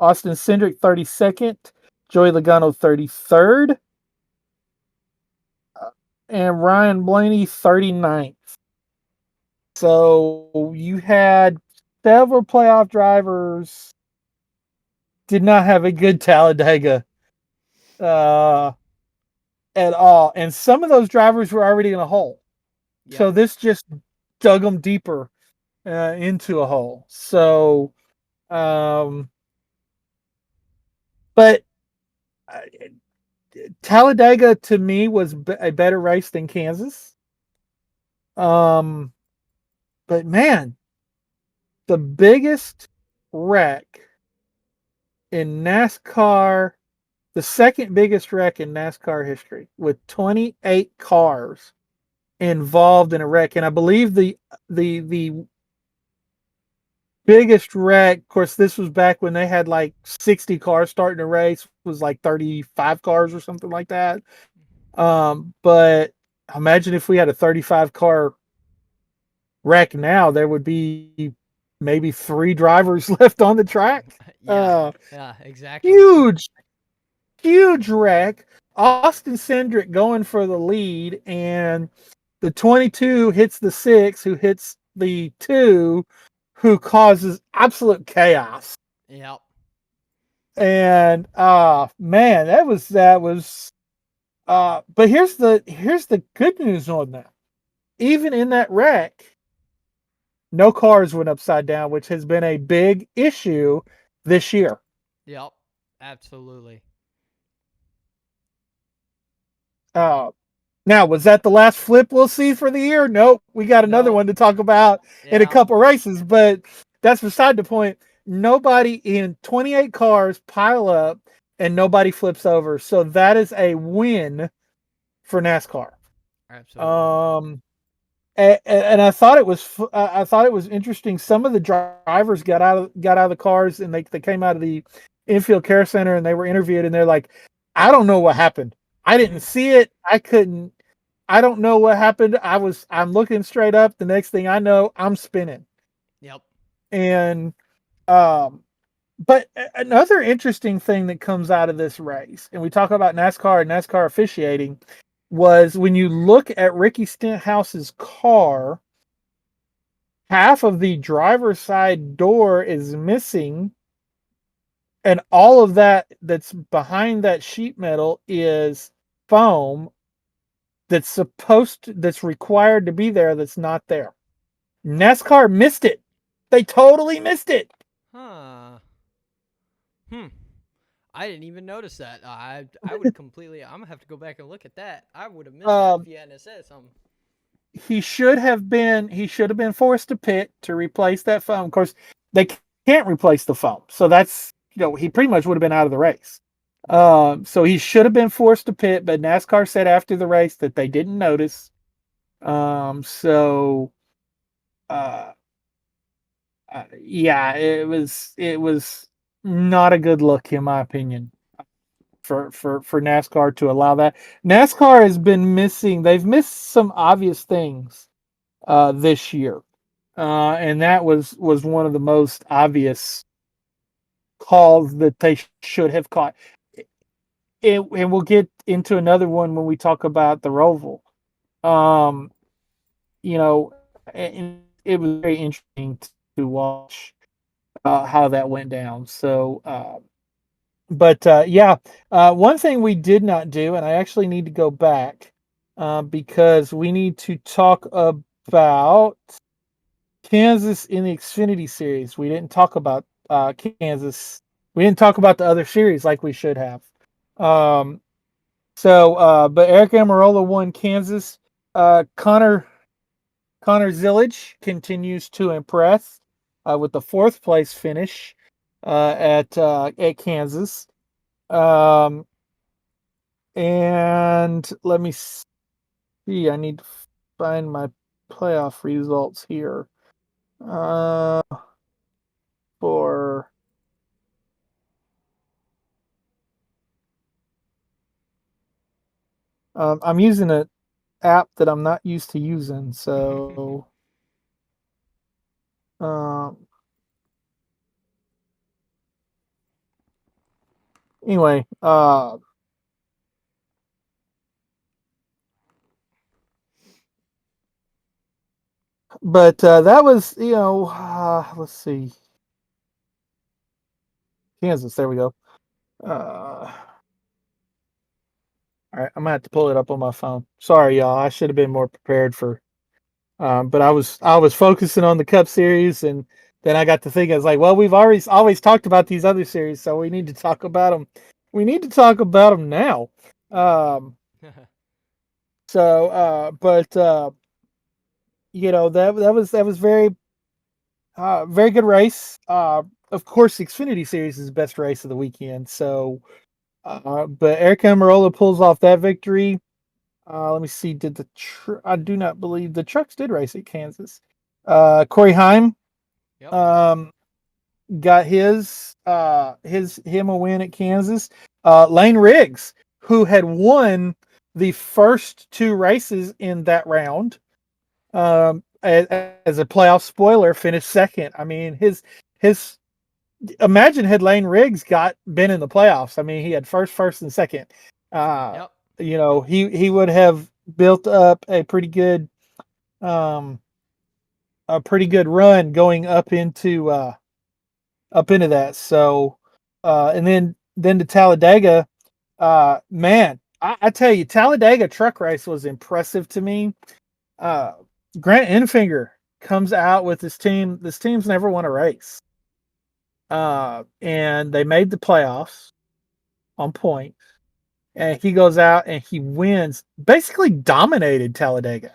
Austin Cindric 32nd, Joey Logano 33rd, and Ryan Blaney 39th. So you had several playoff drivers did not have a good Talladega at all. And some of those drivers were already in a hole. yep, So this just dug them deeper into a hole. So, but Talladega to me was a better race than Kansas. But man, the biggest wreck in NASCAR, the second biggest wreck in NASCAR history, with 28 cars involved in a wreck. And I believe the biggest wreck, of course, this was back when they had like 60 cars starting a race, was like 35 cars or something like that. But imagine if we had a 35 car wreck now, there would be maybe 3 drivers left on the track. Yeah. Yeah. Exactly. Huge, huge wreck. Austin Cindric going for the lead, and the 22 hits the 6, who hits the 2, who causes absolute chaos. Yep. And man, that was but here's the good news on that. Even in that wreck, no cars went upside down, which has been a big issue this year. Yep. Absolutely. Uh, Now, was that the last flip we'll see for the year? Nope. We got another No. one to talk about in a Yeah. couple races, but that's beside the point. Nobody in 28 cars pile up and nobody flips over. So that is a win for NASCAR. Absolutely. And I thought it was interesting. Some of the drivers got out of the cars, and they came out of the infield care center, and they were interviewed, and they're like, I don't know what happened. I didn't see it. I don't know what happened. I'm looking straight up. The next thing I know, I'm spinning. Yep. And but another interesting thing that comes out of this race, and we talk about NASCAR and NASCAR officiating, was when you look at Ricky Stenhouse's car, half of the driver's side door is missing, and all of that's behind that sheet metal is foam that's required to be there, that's not there. NASCAR missed it. They totally missed it. Huh. Hmm. I didn't even notice that. I would completely. I'm gonna have to go back and look at that. I would have missed that if you hadn't said something. He should have been forced to pit to replace that foam. Of course, they can't replace the foam, so that's he pretty much would have been out of the race. So he should have been forced to pit, but NASCAR said after the race that they didn't notice. So uh, yeah, it was not a good look in my opinion for NASCAR to allow that. NASCAR has been missing. They've missed some obvious things this year, and that was one of the most obvious calls that they should have caught. And we'll get into another one when we talk about the Roval. Um, and it was very interesting to watch how that went down. So, yeah, one thing we did not do, and I actually need to go back because we need to talk about Kansas in the Xfinity Series. We didn't talk about Kansas. We didn't talk about the other series like we should have. Um, but Eric Amarola won Kansas. Connor Zillage continues to impress with the 4th place finish at Kansas. And let me see. I need to find my playoff results here. For I'm using an app that I'm not used to using, so anyway, but that was let's see, Kansas. There we go. All right, I'm gonna have to pull it up on my phone. Sorry, y'all. I should have been more prepared for. But I was focusing on the Cup Series, and then I got to think. I was like, well, we've always talked about these other series, so we need to talk about them. We need to talk about them now. But that was very good race. Of course, the Xfinity Series is the best race of the weekend. So, but Eric Amarola pulls off that victory. Let me see. I do not believe the trucks did race at Kansas. Corey Heim, Yep. got him a win at Kansas. Lane Riggs, who had won the first 2 races in that round, as a playoff spoiler, finished second. I mean, his imagine had Lane Riggs been in the playoffs. I mean, he had first, and second. Yep. He would have built up um, a pretty good run going up into that. So, and then to Talladega, man, I tell you, Talladega truck race was impressive to me. Grant Enfinger comes out with his team. This team's never won a race. And they made the playoffs on points. And he goes out and he wins, basically dominated Talladega.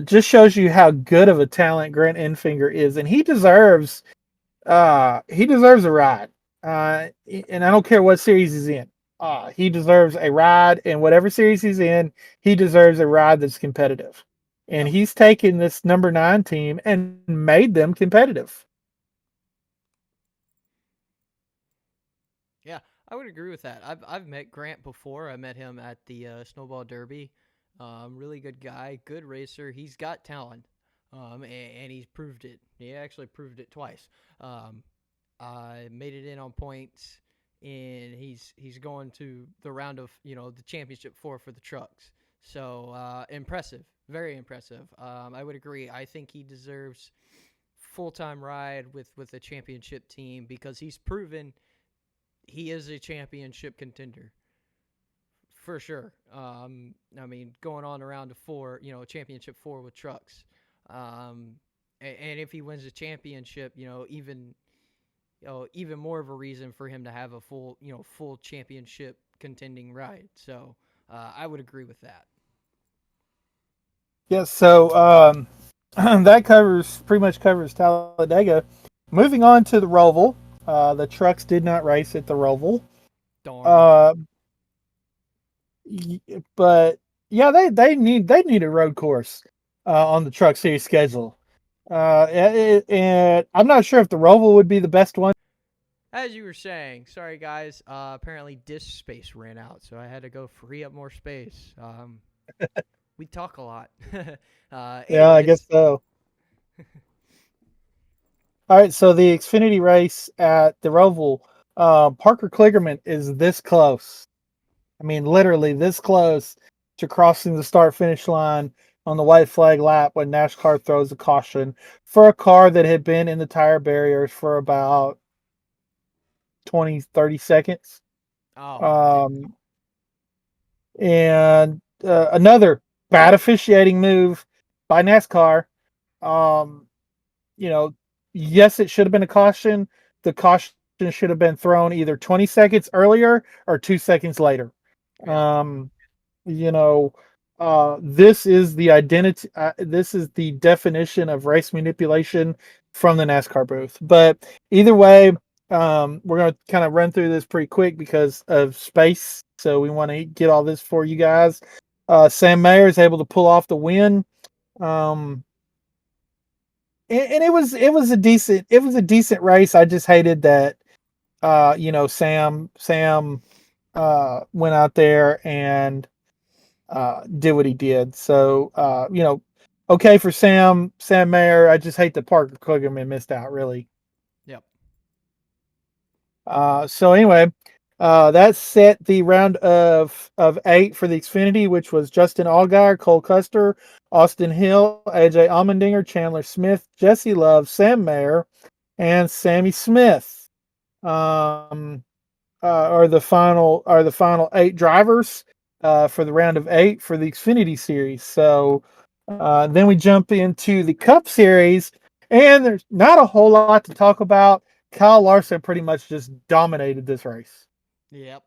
Just shows you how good of a talent Grant Enfinger is, and he deserves a ride. And I don't care what series he's in. He deserves a ride in whatever series he's in. He deserves a ride that's competitive. And he's taken this number 9 team and made them competitive. Yeah, I would agree with that. I've met Grant before. I met him at the Snowball Derby. Really good guy, good racer. He's got talent, and he's proved it. He actually proved it twice. I made it in on points, and he's going to the round of the championship 4 for the trucks. So impressive, very impressive. I would agree. I think he deserves full-time ride with a championship team because he's proven he is a championship contender. For sure. I mean, going on around to 4, championship 4 with trucks. And if he wins the championship, even more of a reason for him to have a full championship contending ride. So I would agree with that. Yeah. So that pretty much covers Talladega. Moving on to the Roval. The trucks did not race at the Roval. Darn. But yeah, they need a road course on the Truck Series schedule. And I'm not sure if the Roval would be the best one. As you were saying, sorry guys. Apparently disk space ran out, so I had to go free up more space. We talk a lot. Yeah, I guess so. All right, so the Xfinity race at the Roval, Parker Kligerman is this close. I mean, literally this close to crossing the start-finish line on the white flag lap when NASCAR throws a caution for a car that had been in the tire barriers for about 20, 30 seconds. Oh, And another bad officiating move by NASCAR. Yes, it should have been a caution. The caution should have been thrown either 20 seconds earlier or 2 seconds later. yeah. This is the identity. This is the definition of race manipulation from the NASCAR booth. But either way, we're going to kind of run through this pretty quick because of space. So we want to get all this for you guys. Sam Mayer is able to pull off the win. And it was a decent race. I just hated that Sam went out there and did what he did. So okay for Sam Mayer. I just hate that Parker Kligerman missed out, really. Yep. So anyway, that set the round of 8 for the Xfinity, which was Justin Allgaier, Cole Custer, Austin Hill, AJ Allmendinger, Chandler Smith, Jesse Love, Sam Mayer, and Sammy Smith. Are the final 8 drivers for the round of 8 for the Xfinity series. So then we jump into the Cup series, and there's not a whole lot to talk about. Kyle Larson pretty much just dominated this race. Yep.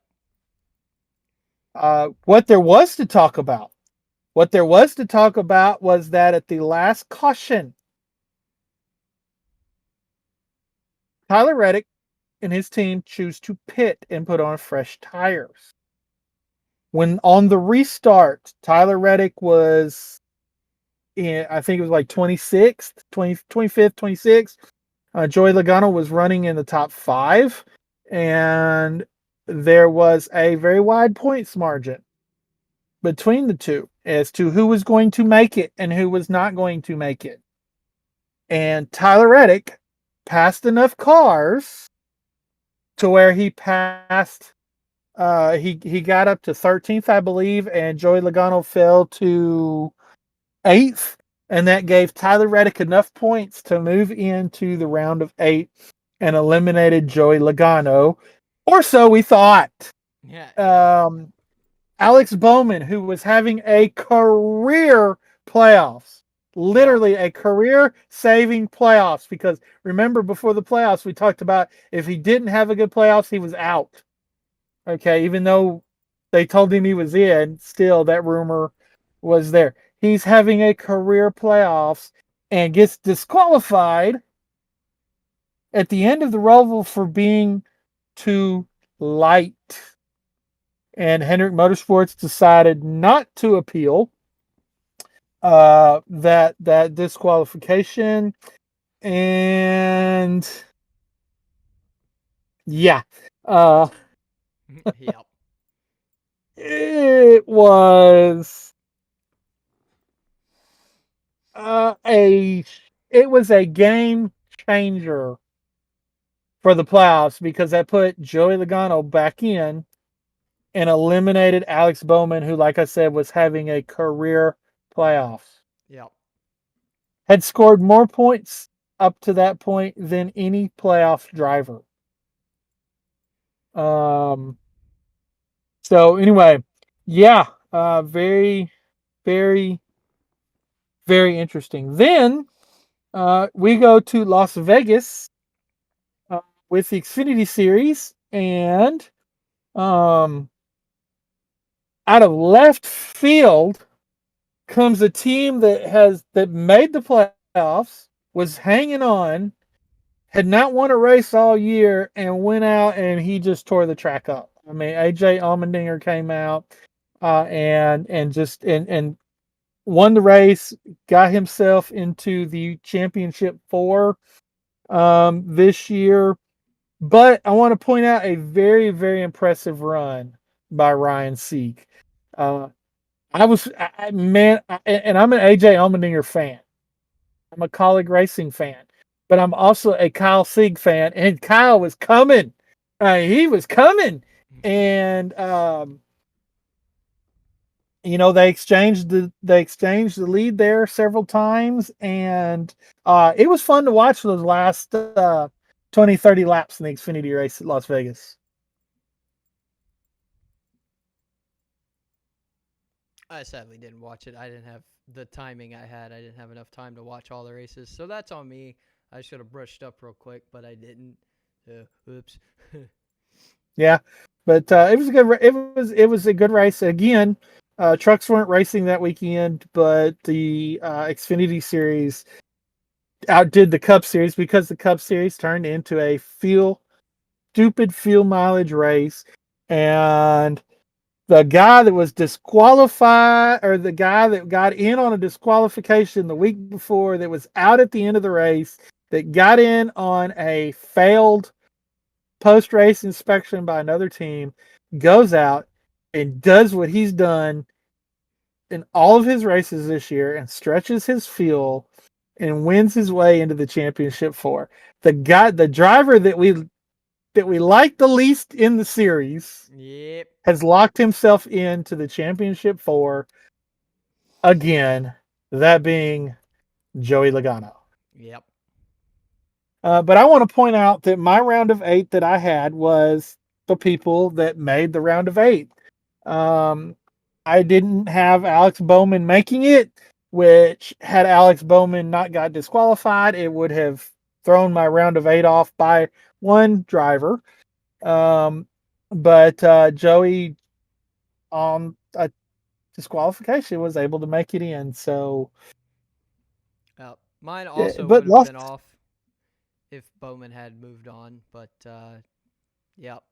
What there was to talk about was that at the last caution, Tyler Reddick and his team choose to pit and put on fresh tires. When on the restart, Tyler Reddick was in, I think it was like 25th, 26th. Joey Logano was running in the top 5, and there was a very wide points margin between the two. as to who was going to make it and who was not going to make it. And Tyler Reddick passed enough cars to where he passed. He got up to 13th, I believe, and Joey Logano fell to 8th, and that gave Tyler Reddick enough points to move into the round of 8 and eliminated Joey Logano, or so we thought. Yeah. Alex Bowman, who was having a career playoffs, literally a career-saving playoffs, because remember before the playoffs we talked about if he didn't have a good playoffs, he was out. Okay, even though they told him he was in, still that rumor was there. He's having a career playoffs and gets disqualified at the end of the Roval for being too light. And Hendrick Motorsports decided not to appeal that disqualification. And yeah. Yep. It was a game changer for the playoffs because that put Joey Logano back in and eliminated Alex Bowman, who, like I said, was having a career playoffs. Yep. Had scored more points up to that point than any playoff driver. So anyway, yeah, very, very, very interesting. Then we go to Las Vegas with the Xfinity Series, and out of left field comes a team that made the playoffs, was hanging on, had not won a race all year, and went out and he just tore the track up. I mean, AJ Allmendinger came out and won the race, got himself into the championship 4 this year. But I want to point out a very, very impressive run by Ryan Sieg. And I'm an AJ Allmendinger fan. I'm a Colleague Racing fan, but I'm also a Kyle Sieg fan. And Kyle was coming. He was coming, and they exchanged the lead there several times, and it was fun to watch those last 20, 30 laps in the Xfinity race at Las Vegas. I sadly didn't watch it. I didn't have the timing I had. I didn't have enough time to watch all the races, so that's on me. I should have brushed up real quick, but I didn't. Oops. Yeah, but it was a good. It was a good race again. Trucks weren't racing that weekend, but the Xfinity Series outdid the Cup Series because the Cup Series turned into a stupid fuel mileage race, and the guy that was disqualified, or the guy that got in on a disqualification the week before, that was out at the end of the race, that got in on a failed post-race inspection by another team, goes out and does what he's done in all of his races this year and stretches his fuel and wins his way into the championship 4. The driver that we like the least in the series, Yep, has locked himself into the championship 4 again, that being Joey Logano. Yep. But I want to point out that my round of 8 that I had was the people that made the round of 8. I didn't have Alex Bowman making it, which had Alex Bowman not got disqualified, it would have thrown my round of 8 off by one driver. But Joey, on a disqualification, was able to make it in. So mine also but would have been off if Bowman had moved on, but yep.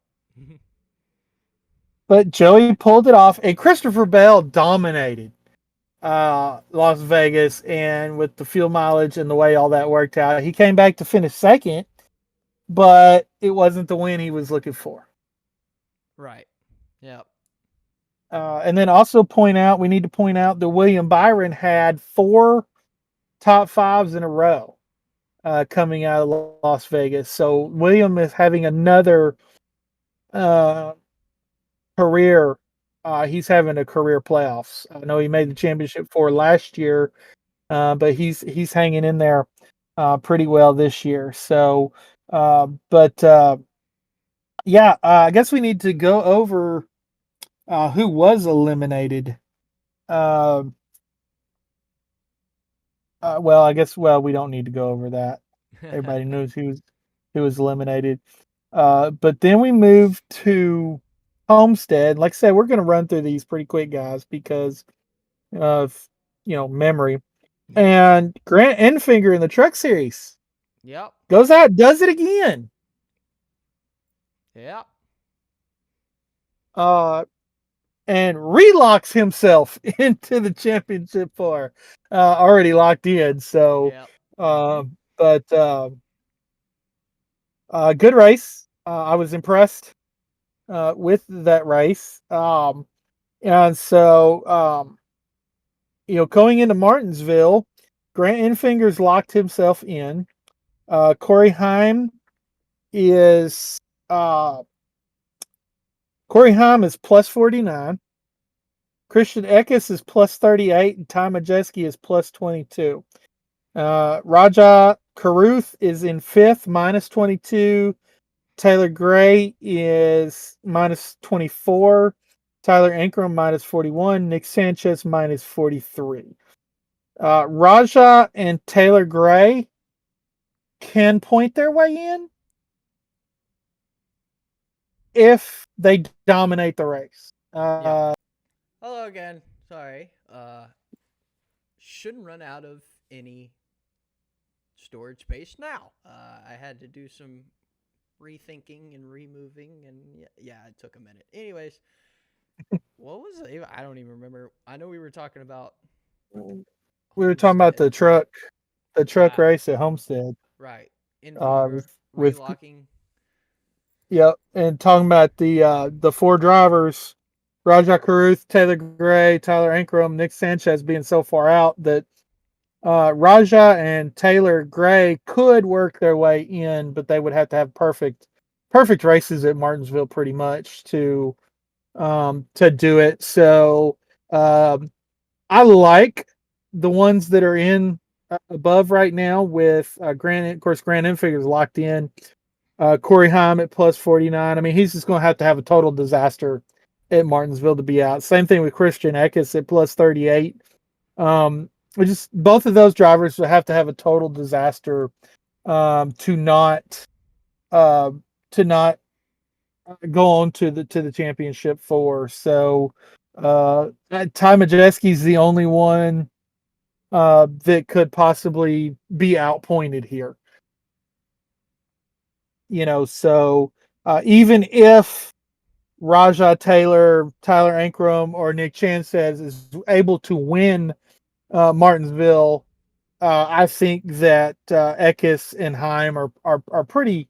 But Joey pulled it off, and Christopher Bell dominated Las Vegas, and with the fuel mileage and the way all that worked out, he came back to finish second, but it wasn't the win he was looking for. Right. Yep. And then also we need to point out that William Byron had 4 top 5s in a row coming out of Las Vegas. So William is having another uh, career. He's having a career playoffs. I know he made the championship 4 last year, but he's hanging in there pretty well this year. So, but yeah, I guess we need to go over who was eliminated. Um well, I guess we don't need to go over that. Everybody knows who was eliminated. But then we move to Homestead. Like I said, we're going to run through these pretty quick, guys, because of memory. And Grant Enfinger in the Truck Series Yep. goes out, does it again. Yep. And relocks himself into the championship four. Already locked in. So, Yep. but good race. I was impressed with that race. And so, going into Martinsville, Grant Enfinger's locked himself in. Corey Heim is plus 49. Christian Eckes is plus 38, and Ty Majeski is plus 22. Raja Caruth is in 5th, minus 22. Taylor Gray is minus 24. Tyler Ankrum minus 41. Nick Sanchez minus 43. Raja and Taylor Gray can point their way in if they dominate the race. Yeah. Hello again. Sorry. Shouldn't run out of any storage space now. I had to do some rethinking and removing, and yeah, it took a minute. Anyways, what was it? I don't even remember. I know we were talking about. We were talking about the truck Ah, race at Homestead. right. Uh, Infinger with relocking. Yep, and talking about the 4 drivers, Raja Caruth, Taylor Gray, Tyler Ankrum, Nick Sanchez being so far out that Raja and Taylor Gray could work their way in, but they would have to have perfect races at Martinsville pretty much to do it. So I like the ones that are in above right now with Grant. Of course, Grant Enfinger is locked in. Corey Heim at plus 49. I mean, he's just going to have a total disaster at Martinsville to be out. Same thing with Christian Eckes at plus 38. Just both of those drivers will have to have a total disaster to not uh, go on to the championship four. So Ty Majeski's the only one that could possibly be outpointed here. So even if Raja Taylor, Tyler Ankrum, or Nick Sanchez is able to win Martinsville, I think that Eckes and Heim are pretty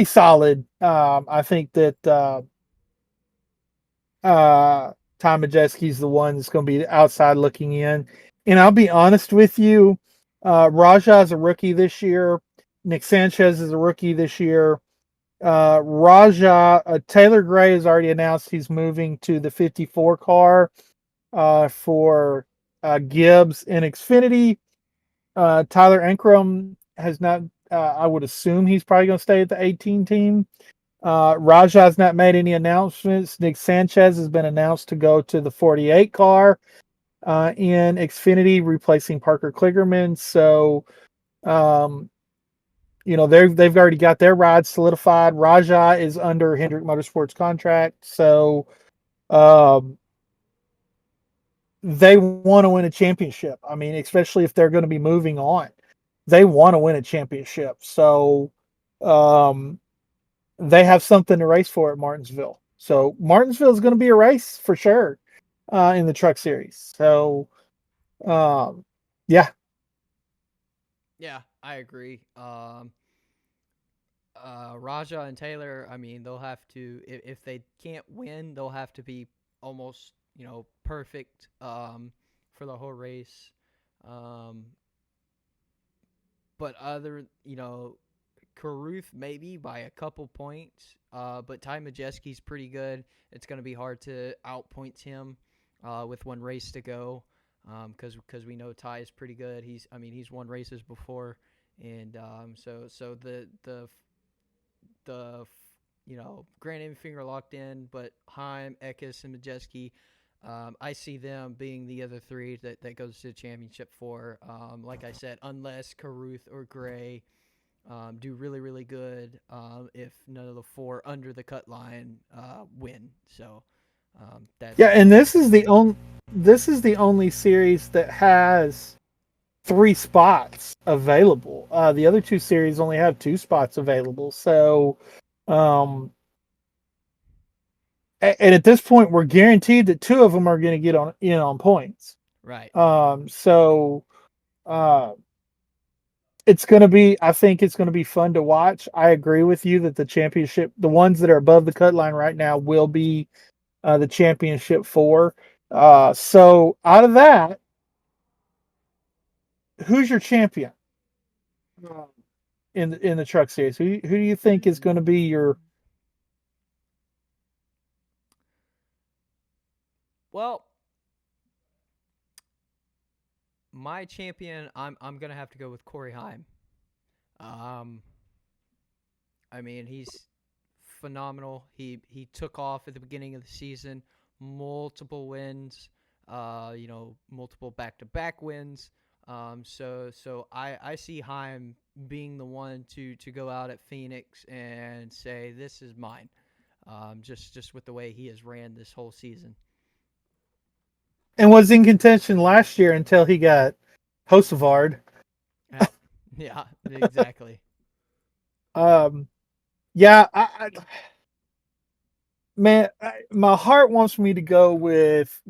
solid. I think that Tom Majeski's the one that's going to be outside looking in. And I'll be honest with you, Raja is a rookie this year. Nick Sanchez is a rookie this year. Taylor Gray has already announced he's moving to the 54 car for Gibbs and Xfinity. Tyler Ankrum has not. I would assume he's probably going to stay at the 18 team. Raja has not made any announcements. Nick Sanchez has been announced to go to the 48 car in Xfinity, replacing Parker Kligerman. So, they've already got their ride solidified. Raja is under Hendrick Motorsports contract, so they want to win a championship. I mean, especially if they're going to be moving on, they want to win a championship. So they have something to race for at Martinsville. So Martinsville is going to be a race for sure in the Truck Series. So yeah. Yeah, I agree. Raja and Taylor, I mean, they'll have to if they can't win, they'll have to be almost perfect for the whole race. Um, but Caruth maybe by a couple points. But Ty Majeski's pretty good. It's going to be hard to outpoint him with one race to go because we know Ty is pretty good. He's won races before, and so the Grant Enfinger locked in, but Heim, Eckes, and Majeski. I see them being the other three that goes to the championship for. Like I said, unless Caruth or Gray do really, really good if none of the four under the cut line win. So that's and this is the only series that has 3 spots available. The other 2 series only have 2 spots available. So, and at this point, we're guaranteed that 2 of them are going to get on points. right. So, it's going to be. I think it's going to be fun to watch. I agree with you that the championship, the ones that are above the cut line right now, will be the championship 4. So, out of that, who's your champion in the truck series? Who do you think is going to be your? Well, my champion, I'm gonna have to go with Corey Heim. He's phenomenal. He took off at the beginning of the season, multiple wins, multiple back-to-back wins. So I see Heim being the one to go out at Phoenix and say this is mine. Just with the way he has ran this whole season. And was in contention last year until he got Hosevard. Yeah, exactly. My heart wants me to go with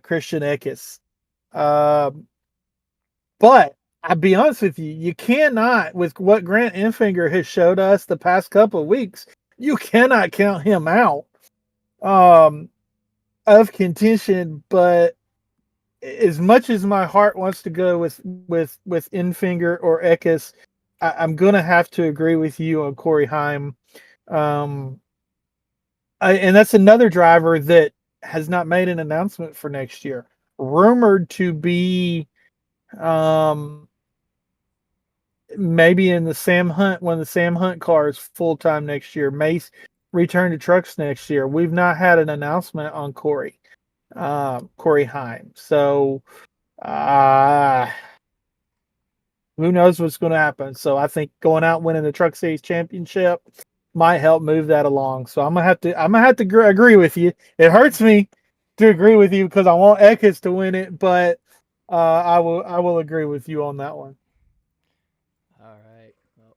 Christian Eckes. But I'll be honest with you, you cannot, with what Grant Enfinger has showed us the past couple of weeks, you cannot count him out of contention. But as much as my heart wants to go with Enfinger or Eckes, I'm going to have to agree with you on Corey Heim. And that's another driver that has not made an announcement for next year. Rumored to be maybe in the Sam Hunt, when the Sam Hunt car is full-time next year, may return to trucks next year. We've not had an announcement on Corey Heim. So who knows what's going to happen. So I think going out winning the Truck Series championship might help move that along. So I'm gonna have to agree with you. It hurts me to agree with you because I want Eckes to win it, but I will agree with you on that one. All right. Well.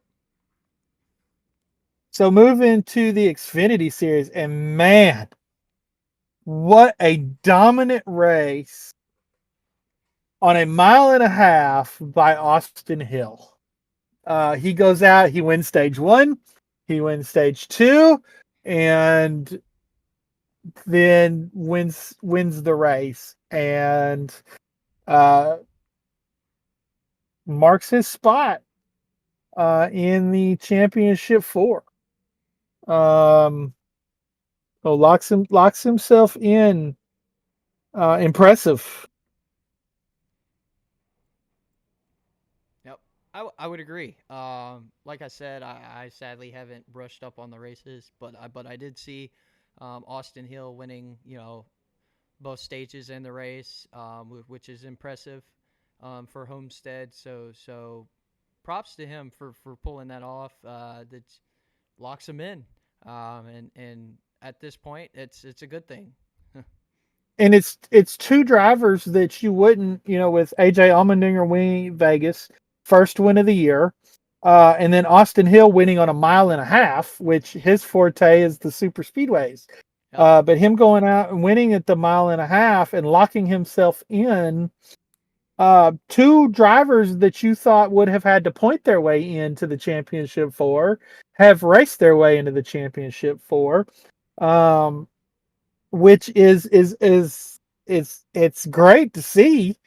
So moving to the Xfinity Series, and man, what a dominant race on a mile and a half by Austin Hill. He goes out, he wins stage 1, he wins stage 2, and then wins the race and marks his spot in the championship 4. So locks himself in. Impressive. Yep, I would agree. Like I said, I sadly haven't brushed up on the races, but I did see Austin Hill winning, both stages in the race, which is impressive for Homestead. So props to him for pulling that off. That locks him in, and at this point, it's a good thing. And it's 2 drivers that you wouldn't, with AJ Allmendinger winning Vegas, first win of the year, and then Austin Hill winning on a mile and a half, which his forte is the super speedways. Yep. But him going out and winning at the mile and a half and locking himself in, 2 drivers that you thought would have had to point their way into the championship 4 have raced their way into the championship 4. Which is it's great to see,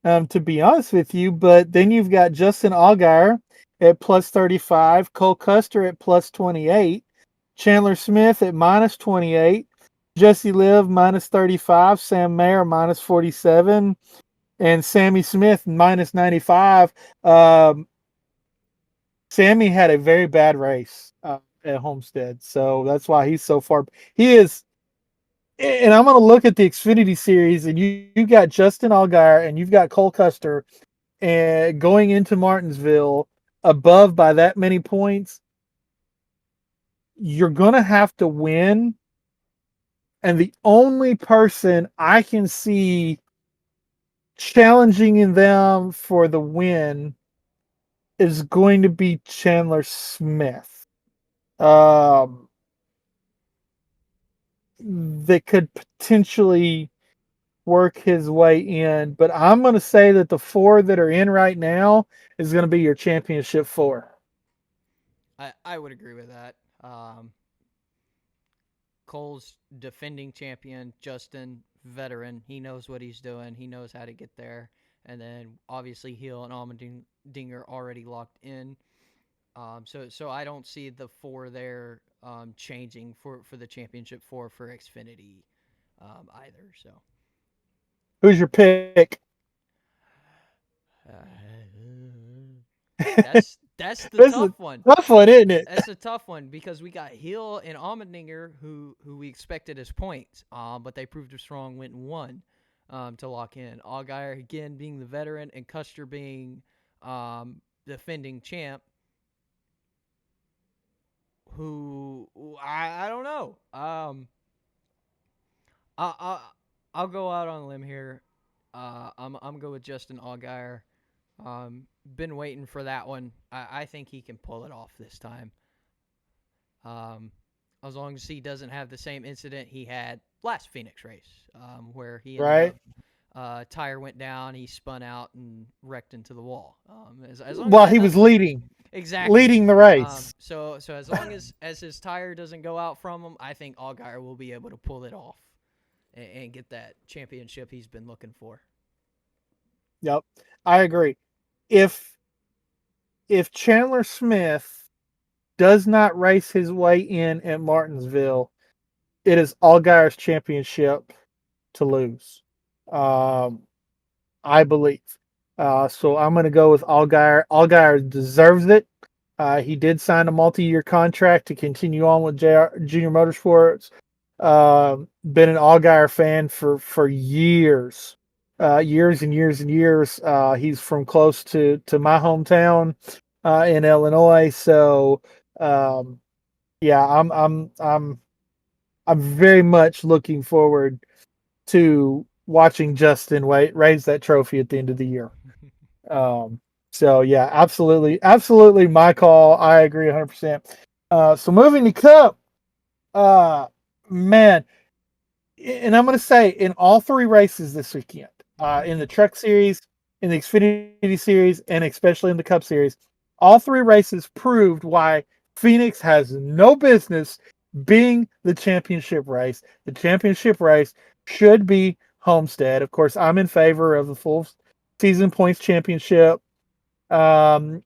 to be honest with you. But then you've got Justin Allgaier at plus 35, Cole Custer at plus 28, Chandler Smith at minus 28, Jesse Liv minus 35, Sam Mayer minus 47, and Sammy Smith minus 95. Sammy had a very bad race at Homestead, so that's why he's so far. He is, and I'm going to look at the Xfinity series, and you got Justin Allgaier and you've got Cole Custer, and going into Martinsville above by that many points, you're going to have to win. And the only person I can see challenging in them for the win is going to be Chandler Smith. That could potentially work his way in, but I'm going to say that the four that are in right now is going to be your championship four. I would agree with that. Cole's defending champion, Justin, veteran. He knows what he's doing. He knows how to get there. And then obviously Hill and Allmendinger already locked in. So I don't see the four there changing for the championship four for Xfinity either. So Who's your pick? That's the This is tough a one. tough one, isn't it? That's a tough one because we got Hill and Allmendinger who we expected as points, but they proved us wrong, went and won to lock in. Allgaier again being the veteran and Custer being defending champ. Who I don't know. I'll go out on a limb here. I'm go with Justin Allgaier. Been waiting for that one. I think he can pull it off this time. As long as he doesn't have the same incident he had last Phoenix race, where he ended up tire went down, he spun out and wrecked into the wall. As long While as he was doesn't, leading exactly the race. So as long as his tire doesn't go out from him, I think Allgaier will be able to pull it off and get that championship he's been looking for. Yep, I agree. If Chandler Smith does not race his way in at Martinsville, it is Allgaier's championship to lose. I believe. So I'm going to go with Allgaier. Allgaier deserves it. He did sign a multi-year contract to continue on with Junior Motorsports. Been an Allgaier fan for years. Years and years and years. He's from close to my hometown in Illinois. So yeah, I'm very much looking forward to watching Justin raise that trophy at the end of the year. So yeah, absolutely my call. I agree 100%. So moving to Cup, man, and I'm going to say in all three races this weekend, in the Truck Series, in the Xfinity Series, and especially in the Cup Series, all three races proved why Phoenix has no business being the championship race. The championship race should be Homestead. Of course, I'm in favor of the full season points championship. But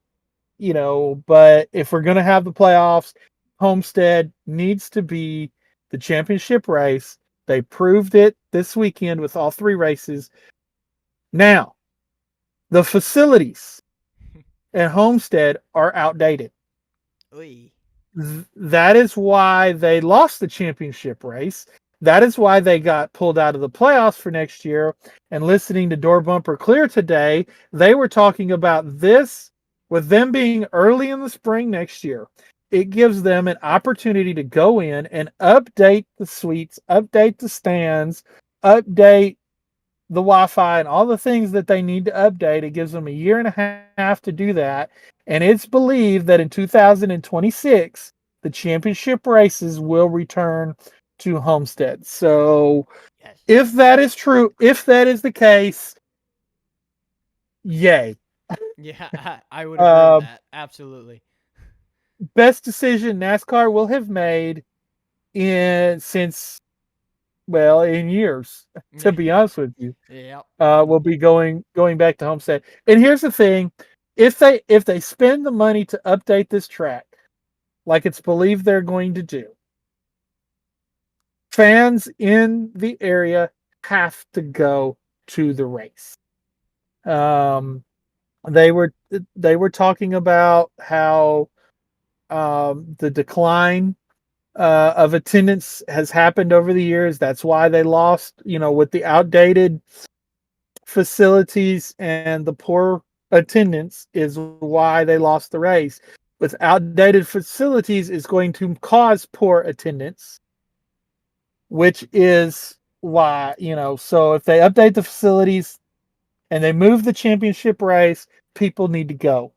if we're going to have the playoffs, Homestead needs to be the championship race. They proved it this weekend with all three races. Now, the facilities at Homestead are outdated. Oy. That is why they lost the championship race. That is why they got pulled out of the playoffs for next year. And listening to Door Bumper Clear today, they were talking about this with them being early in the spring next year. It gives them an opportunity to go in and update the suites, update the stands, update the Wi-Fi and all the things that they need to update. It gives them a year and a half to do that. And it's believed that in 2026, the championship races will return to Homestead. So Yes. if that is true, if that is the case, yay. Yeah, I would agree with that. Absolutely. Best decision NASCAR will have made since well, in years, to be honest with you. Yep. Will be going back to Homestead. And here's the thing: if they spend the money to update this track, like it's believed they're going to do, fans in the area have to go to the race. Um, they were talking about how the decline of attendance has happened over the years. That's why they lost, with the outdated facilities and the poor attendance is why they lost the race. With outdated facilities is going to cause poor attendance, which is why, so if they update the facilities and they move the championship race, people need to go.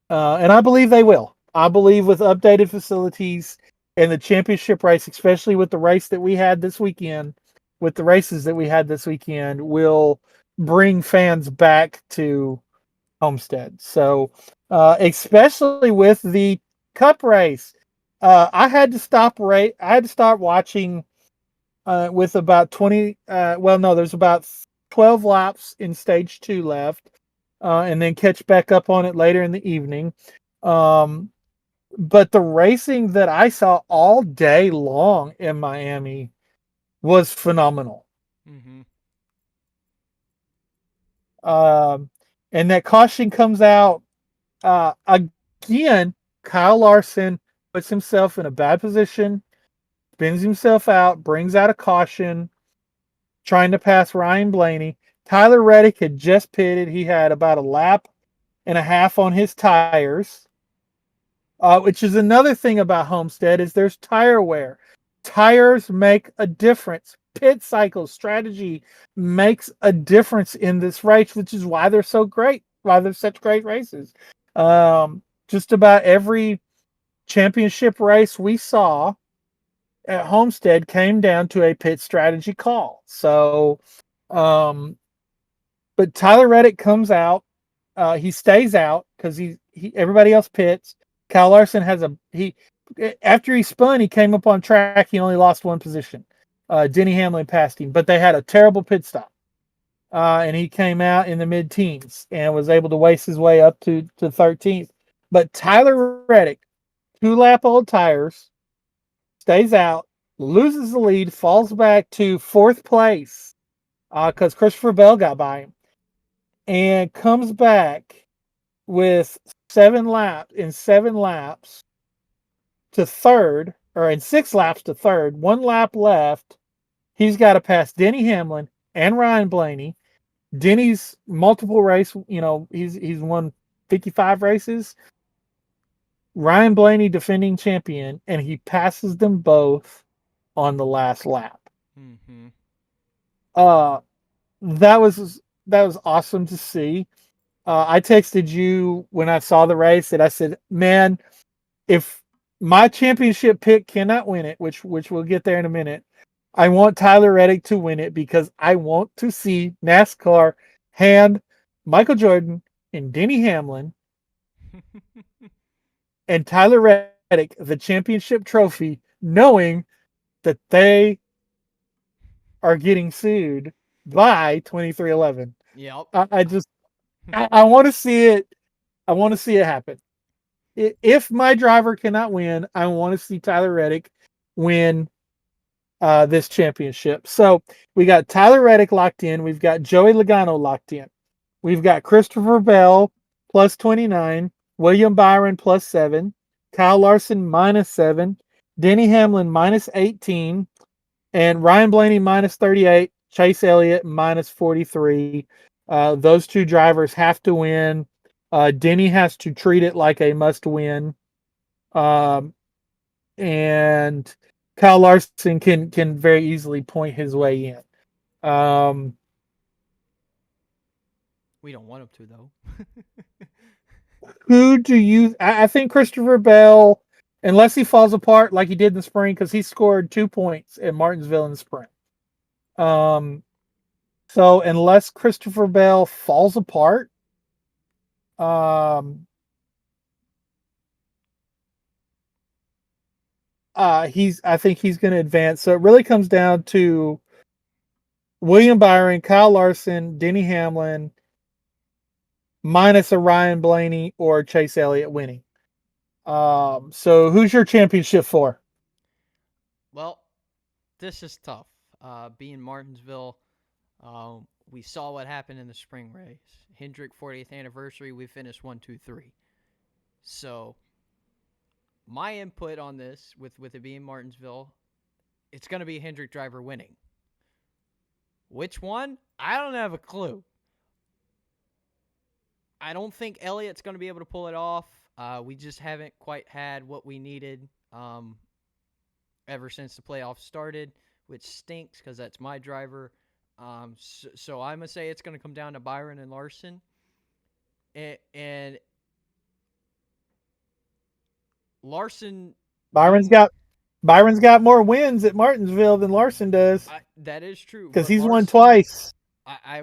And I believe they will. I believe with updated facilities and the championship race, especially with the race that we had this weekend, with the races that we had this weekend, will bring fans back to Homestead. So, especially with the Cup race, I had to stop. I had to start watching with about 20. Well, no, there's about 12 laps in stage 2 left, and then catch back up on it later in the evening. But the racing that I saw all day long in Miami was phenomenal. Mm-hmm. And that caution comes out again. Kyle Larson puts himself in a bad position, spins himself out, brings out a caution, trying to pass Ryan Blaney. Tyler Reddick had just pitted. He had about a lap and a half on his tires, which is another thing about Homestead is there's tire wear. Tires make a difference. Pit cycle strategy makes a difference in this race, which is why they're so great, why they're such great races. Just about every championship race we saw at Homestead came down to a pit strategy call. So, but Tyler Reddick comes out. He stays out because he everybody else pits. Kyle Larson has after he spun, he came up on track. He only lost one position. Denny Hamlin passed him, but they had a terrible pit stop. And he came out in the mid-teens and was able to waste his way up to 13th. But Tyler Reddick, 2-lap-old tires, stays out, loses the lead, falls back to 4th place because Christopher Bell got by him, and comes back with 7 laps to 3rd, or in 6 laps to 3rd, 1 lap left. He's got to pass Denny Hamlin and Ryan Blaney. Denny's multiple race, he's won 55 races. Ryan Blaney, defending champion, and he passes them both on the last lap. Mm-hmm. That was awesome to see. I texted you when I saw the race and I said, man, if my championship pick cannot win it, which we'll get there in a minute, I want Tyler Reddick to win it because I want to see NASCAR hand Michael Jordan and Denny Hamlin and Tyler Reddick the championship trophy, knowing that they are getting sued by 2311. Yep. I want to see it. I want to see it happen. If my driver cannot win, I want to see Tyler Reddick win this championship. So we got Tyler Reddick locked in. We've got Joey Logano locked in. We've got Christopher Bell plus 29, William Byron plus 7, Kyle Larson minus 7, Denny Hamlin minus 18, and Ryan Blaney minus 38, Chase Elliott minus 43. Those two drivers have to win. Denny has to treat it like a must win. And Kyle Larson can very easily point his way in. We don't want him to, though. Who do you? I think Christopher Bell, unless he falls apart like he did in the spring, because he scored 2 points at Martinsville in the spring. So unless Christopher Bell falls apart, I think he's going to advance. So it really comes down to William Byron, Kyle Larson, Denny Hamlin, minus a Ryan Blaney or Chase Elliott winning. So who's your championship for? Well, this is tough. Being Martinsville, we saw what happened in the spring race. Hendrick 40th anniversary, we finished 1, 2, 3. So my input on this, with it being Martinsville, it's going to be Hendrick driver winning. Which one? I don't have a clue. I don't think Elliott's going to be able to pull it off. We just haven't quite had what we needed ever since the playoffs started, which stinks because that's my driver. So I'm going to say it's going to come down to Byron and Larson. And Larson... Byron's got more wins at Martinsville than Larson does. That is true. Because he's won twice. I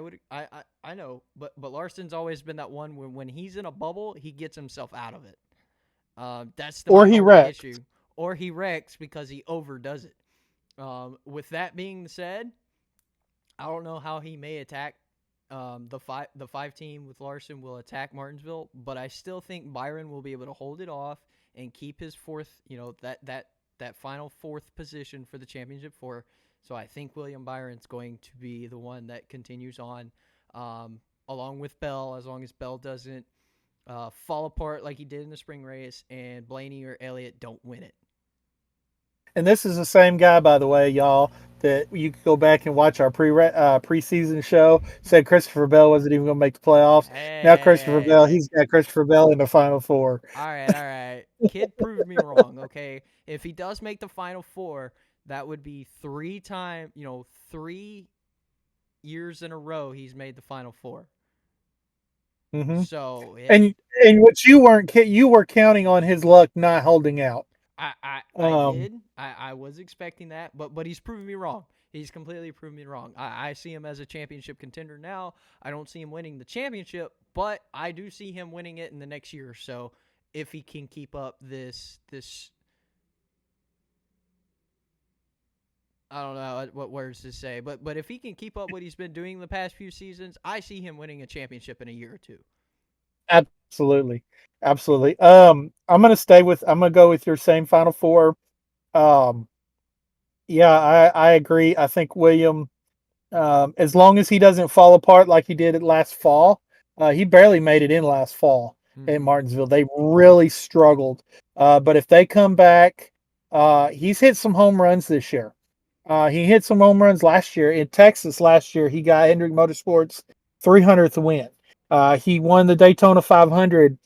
know, but Larson's always been that one when he's in a bubble, he gets himself out of it. That's the or he wrecks. issue. Or he wrecks because he overdoes it. With that being said, I don't know how he may attack the five team with Larson will attack Martinsville, but I still think Byron will be able to hold it off and keep his fourth, that final fourth position for the championship four. So I think William Byron's going to be the one that continues on, along with Bell, as long as Bell doesn't fall apart like he did in the spring race and Blaney or Elliott don't win it. And this is the same guy, by the way, y'all, that you could go back and watch our preseason show. Said Christopher Bell wasn't even going to make the playoffs. Now Christopher Bell, he's got Christopher Bell in the Final Four. All right. Kid proved me wrong, okay? If he does make the Final Four, that would be 3 years in a row he's made the Final Four. Mm-hmm. So and what you were counting on his luck not holding out. I did. I was expecting that, but he's proven me wrong. He's completely proven me wrong. I see him as a championship contender now. I don't see him winning the championship, but I do see him winning it in the next year or so if he can keep up this I don't know what words to say, but if he can keep up what he's been doing the past few seasons, I see him winning a championship in a year or two. Absolutely. I'm gonna go with your same Final Four. Yeah, I agree. I think William, as long as he doesn't fall apart like he did last fall, he barely made it in last fall in Martinsville. They really struggled. But if they come back, he's hit some home runs this year. He hit some home runs last year in Texas. Last year, he got Hendrick Motorsports' 300th win. He won the Daytona 500.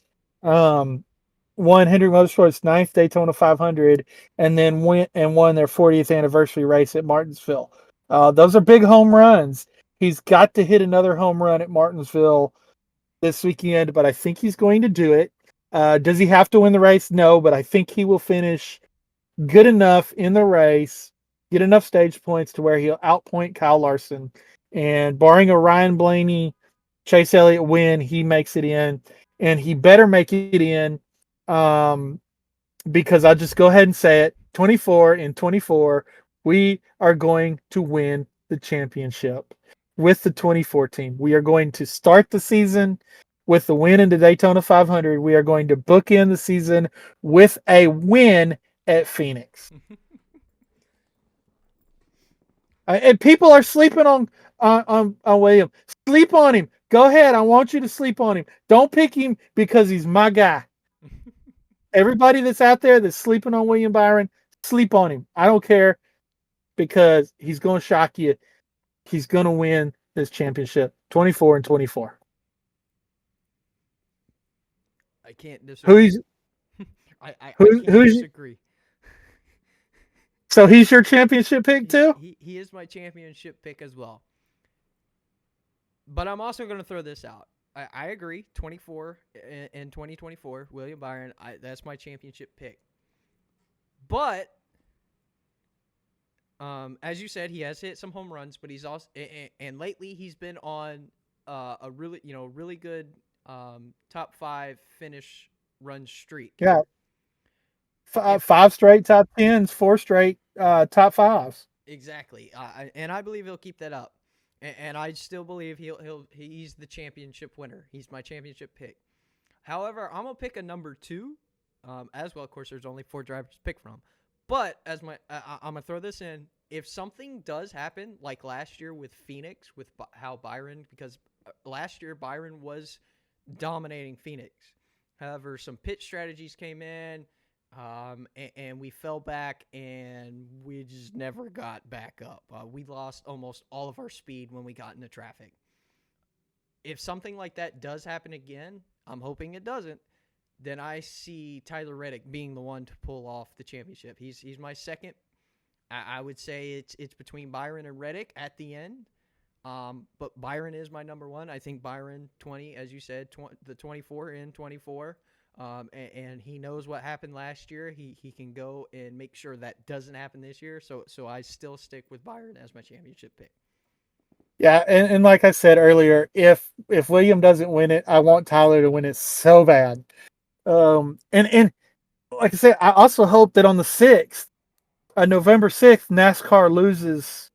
Won Hendrick Motorsports' 9th Daytona 500, and then went and won their 40th anniversary race at Martinsville. Those are big home runs. He's got to hit another home run at Martinsville this weekend, but I think he's going to do it. Does he have to win the race? No, but I think he will finish good enough in the race, get enough stage points to where he'll outpoint Kyle Larson. And barring a Ryan Blaney, Chase Elliott win, he makes it in. And he better make it in because I'll just go ahead and say it. 24, we are going to win the championship with the 24 team. We are going to start the season with the win in the Daytona 500. We are going to bookend the season with a win at Phoenix. And people are sleeping on William. Sleep on him. Go ahead. I want you to sleep on him. Don't pick him because he's my guy. Everybody that's out there that's sleeping on William Byron, sleep on him. I don't care because he's going to shock you. He's going to win this championship 24. I can't disagree. I can't disagree. So he's your championship pick too? He is my championship pick as well. But I'm also going to throw this out. I agree. 24 in 2024, William Byron. That's my championship pick. But as you said, he has hit some home runs, but he's also and lately he's been on a really good top 5 finish run streak. Yeah. 5 straight top 10s, 4 straight top 5s. Exactly. And I believe he'll keep that up. and I still believe he's the championship winner. He's my championship pick. However, I'm gonna pick a number 2, as well. Of course, there's only 4 drivers to pick from, but as I'm gonna throw this in. If something does happen, like last year with Phoenix, with how Byron, because last year Byron was dominating Phoenix. However, some pit strategies came in, and we fell back, and we just never got back up. We lost almost all of our speed when we got into traffic. If something like that does happen again, I'm hoping it doesn't, then I see Tyler Reddick being the one to pull off the championship. He's my second. I would say it's between Byron and Reddick at the end. But Byron is my number 1. I think Byron 20, as you said, the 24 in 24. And he knows what happened last year. He can go and make sure that doesn't happen this year. So I still stick with Byron as my championship pick. Yeah, and like I said earlier, if William doesn't win it, I want Tyler to win it so bad. And like I said, I also hope that on the 6th, November 6th, NASCAR loses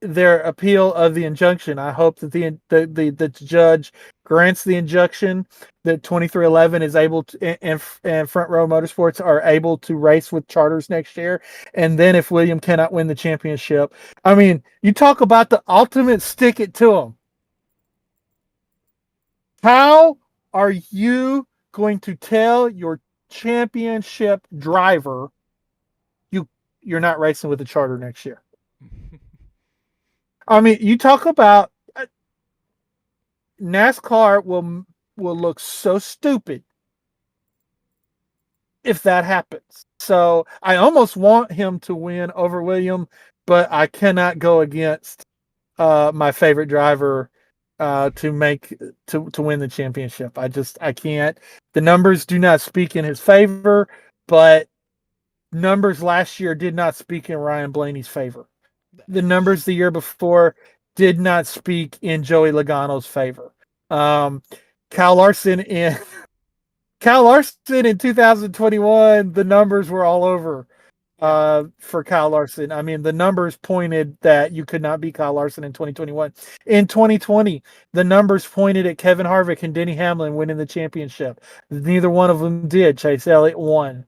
their appeal of the injunction. I hope that the judge grants the injunction, that 2311 is able to, and Front Row Motorsports are able to race with charters next year. And then if William cannot win the championship, I mean, you talk about the ultimate stick it to him. How are you going to tell your championship driver you're not racing with the charter next year? I mean, you talk about NASCAR will look so stupid if that happens. So I almost want him to win over William, but I cannot go against my favorite driver to win the championship. I can't. The numbers do not speak in his favor, but numbers last year did not speak in Ryan Blaney's favor. The numbers the year before did not speak in Joey Logano's favor. Kyle Larson in 2021, the numbers were all over for Kyle Larson. I mean, the numbers pointed that you could not beat Kyle Larson in 2021. In 2020, the numbers pointed at Kevin Harvick and Denny Hamlin winning the championship. Neither one of them did. Chase Elliott won.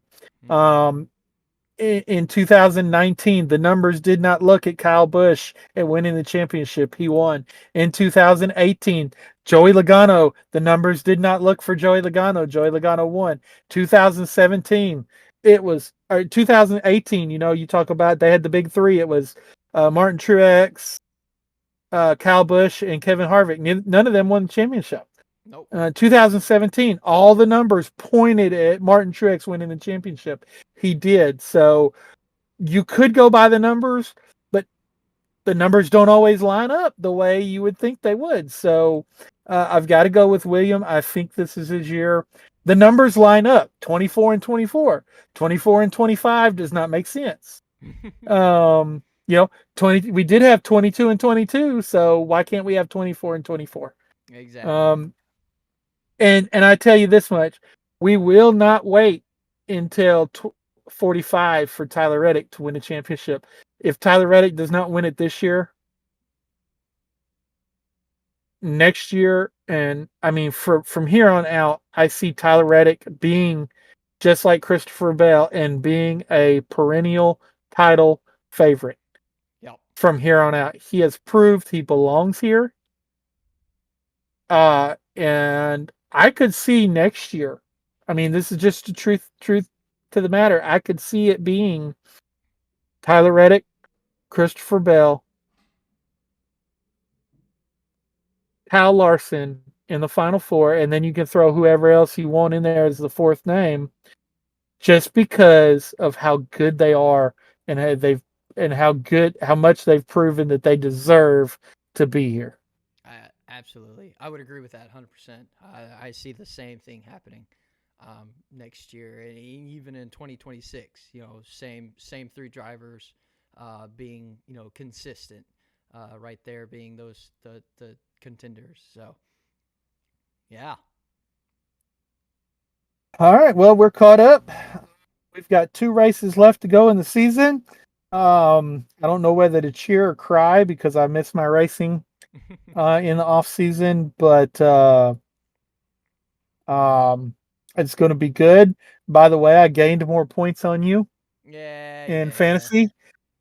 In 2019, the numbers did not look at Kyle Busch at winning the championship. He won. In 2018, Joey Logano, the numbers did not look for Joey Logano. Joey Logano won. 2017, 2018, you talk about they had the big 3. It was Martin Truex, Kyle Busch, and Kevin Harvick. None of them won the championship. Nope. 2017, all the numbers pointed at Martin Truex winning the championship. He did. So you could go by the numbers, but the numbers don't always line up the way you would think they would. So I've got to go with William. I think this is his year. The numbers line up. 24 and 24. 24 and 25 does not make sense. 20. We did have 22 and 22, so why can't we have 24 and 24? Exactly. And I tell you this much, we will not wait until 45 for Tyler Reddick to win the championship. If Tyler Reddick does not win it this year, next year, and I mean from here on out, I see Tyler Reddick being just like Christopher Bell and being a perennial title favorite. Yep. From here on out, he has proved he belongs here. And I could see next year. I mean, this is just the truth to the matter. I could see it being Tyler Reddick, Christopher Bell, Kyle Larson in the final 4, and then you can throw whoever else you want in there as the 4th name, just because of how good they are and how much they've proven that they deserve to be here. Absolutely. I would agree with that 100%. I see the same thing happening next year, and even in 2026, same 3 drivers being, consistent right there, being the contenders. So, yeah. All right. Well, we're caught up. We've got 2 races left to go in the season. I don't know whether to cheer or cry because I miss my racing in the off season, but um, it's going to be good. By the way, I gained more points on you in Yeah. fantasy.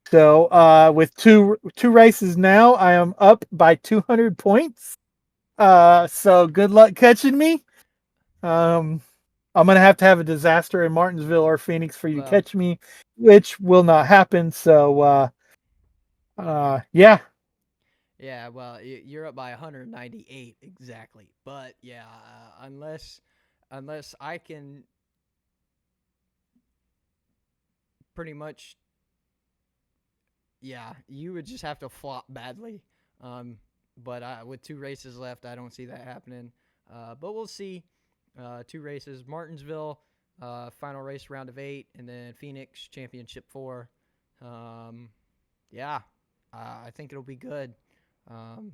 So with two races now, I am up by 200 points. So good luck catching me. Um, I'm gonna have a disaster in Martinsville or Phoenix for you to Well, catch me, which will not happen. So yeah. yeah. Well, you're up by 198 exactly. But yeah, unless I can pretty much, yeah, you would just have to flop badly. But with 2 races left, I don't see that happening. But we'll see. 2 races: Martinsville, final race, round of 8, and then Phoenix Championship 4. Um, yeah, I think it'll be good. Um,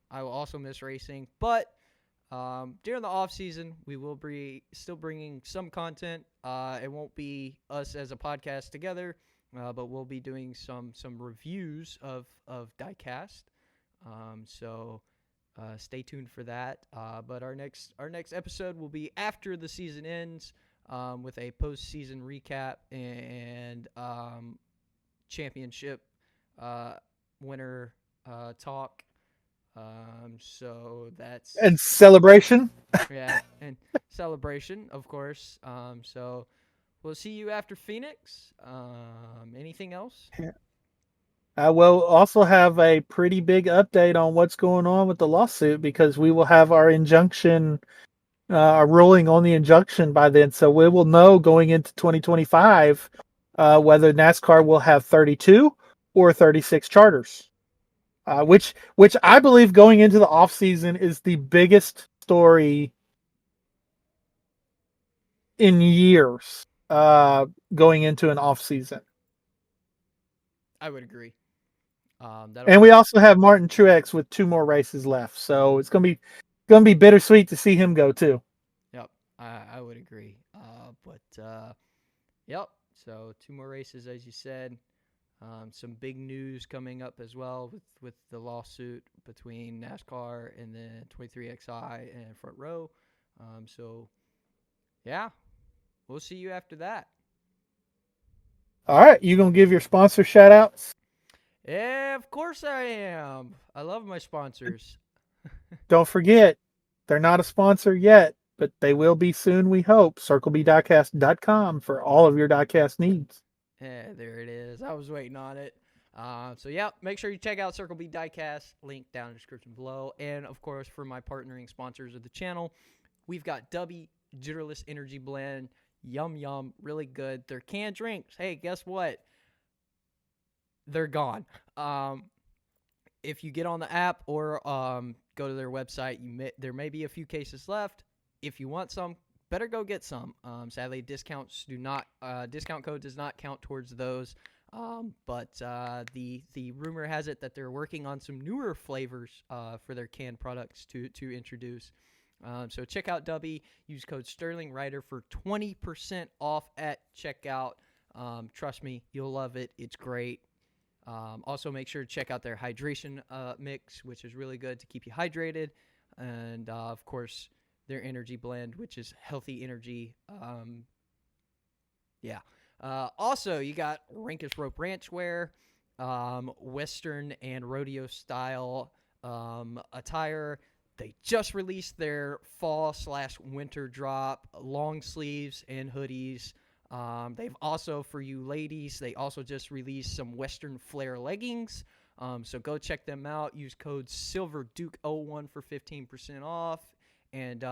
I will also miss racing, but during the off season, we will be still bringing some content. It won't be us as a podcast together, but we'll be doing some reviews of diecast. So stay tuned for that. But our next episode will be after the season ends, with a postseason recap and championship winner talk. So that's And celebration. yeah, and celebration, of course. So we'll see you after Phoenix. Anything else? I will also have a pretty big update on what's going on with the lawsuit because we will have our injunction, ruling on the injunction by then. So we will know going into 2025 whether NASCAR will have 32 or 36 charters, which I believe going into the off season is the biggest story in years, going into an off season. I would agree. That'll And be we also have Martin Truex with 2 more races left, so it's gonna be bittersweet to see him go too. yep. I would agree. But yep. So 2 more races, as you said. Some big news coming up as well with the lawsuit between NASCAR and then 23XI and Front Row. So yeah, we'll see you after that. All right, you gonna give your sponsor shout outs? Yeah, of course I am. I love my sponsors. Don't forget, they're not a sponsor yet, but they will be soon, we hope. CircleBDiecast.com for all of your diecast needs. Yeah, there it is. I was waiting on it. So yeah, make sure you check out Circle B Diecast. Link down in the description below. And of course, for my partnering sponsors of the channel, we've got Dubby Jitterless Energy Blend. Yum yum, really good. They're canned drinks. Hey, guess what? They're gone. If you get on the app or go to their website, there may be a few cases left. If you want some, better go get some. Sadly, discount code does not count towards those. But the rumor has it that they're working on some newer flavors for their canned products to introduce. So check out Dubby. Use code SterlingRider for 20% off at checkout. Trust me, you'll love it. It's great. Also, make sure to check out their hydration mix, which is really good to keep you hydrated. And, of course, their energy blend, which is healthy energy. Yeah. Also, you got Rankest Rope Ranch wear, Western and rodeo style attire. They just released their fall/winter drop, long sleeves and hoodies. They've also, for you ladies, they also just released some Western flare leggings. So go check them out. Use code SilverDuke01 for 15% off and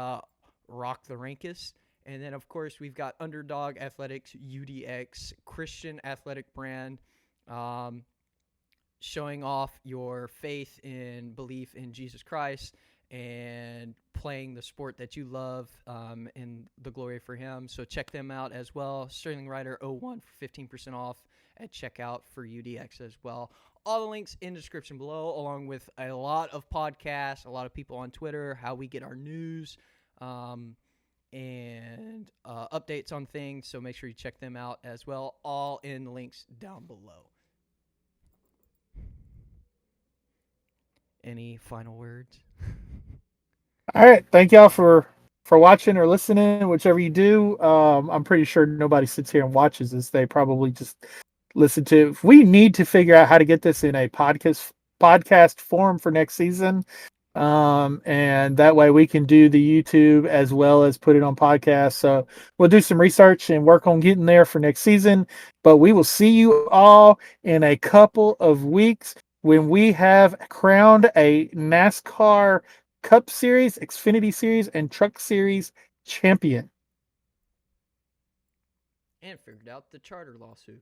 rock the Rankest. And then, of course, we've got Undrdog Athletix, UDX, Christian athletic brand, showing off your faith and belief in Jesus Christ and playing the sport that you love in the glory for him. So check them out as well. SterlingRider01 for 15% off at checkout for UDX as well. All the links in the description below, along with a lot of podcasts, a lot of people on Twitter, how we get our news, and updates on things. So make sure you check them out as well. All in the links down below. Any final words? All right, thank y'all for watching or listening, whichever you do. I'm pretty sure nobody sits here and watches this. They probably just listen to. We need to figure out how to get this in a podcast form for next season, and that way we can do the YouTube as well as put it on podcast. So we'll do some research and work on getting there for next season. But we will see you all in a couple of weeks when we have crowned a NASCAR Cup Series, Xfinity Series, and Truck Series champion. And figured out the charter lawsuit.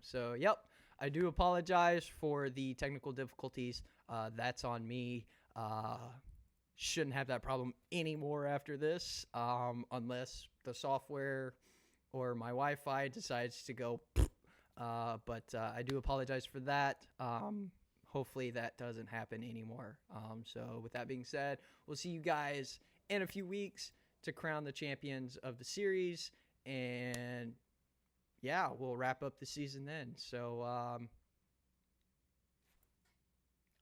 So, yep. I do apologize for the technical difficulties. That's on me. Shouldn't have that problem anymore after this, unless the software or my Wi-Fi decides to go. But I do apologize for that. Hopefully that doesn't happen anymore. So with that being said, we'll see you guys in a few weeks to crown the champions of the series. And yeah, we'll wrap up the season then. So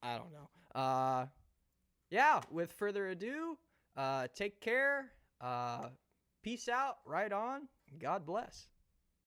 I don't know. Yeah, with further ado, take care. Peace out. Right on. God bless.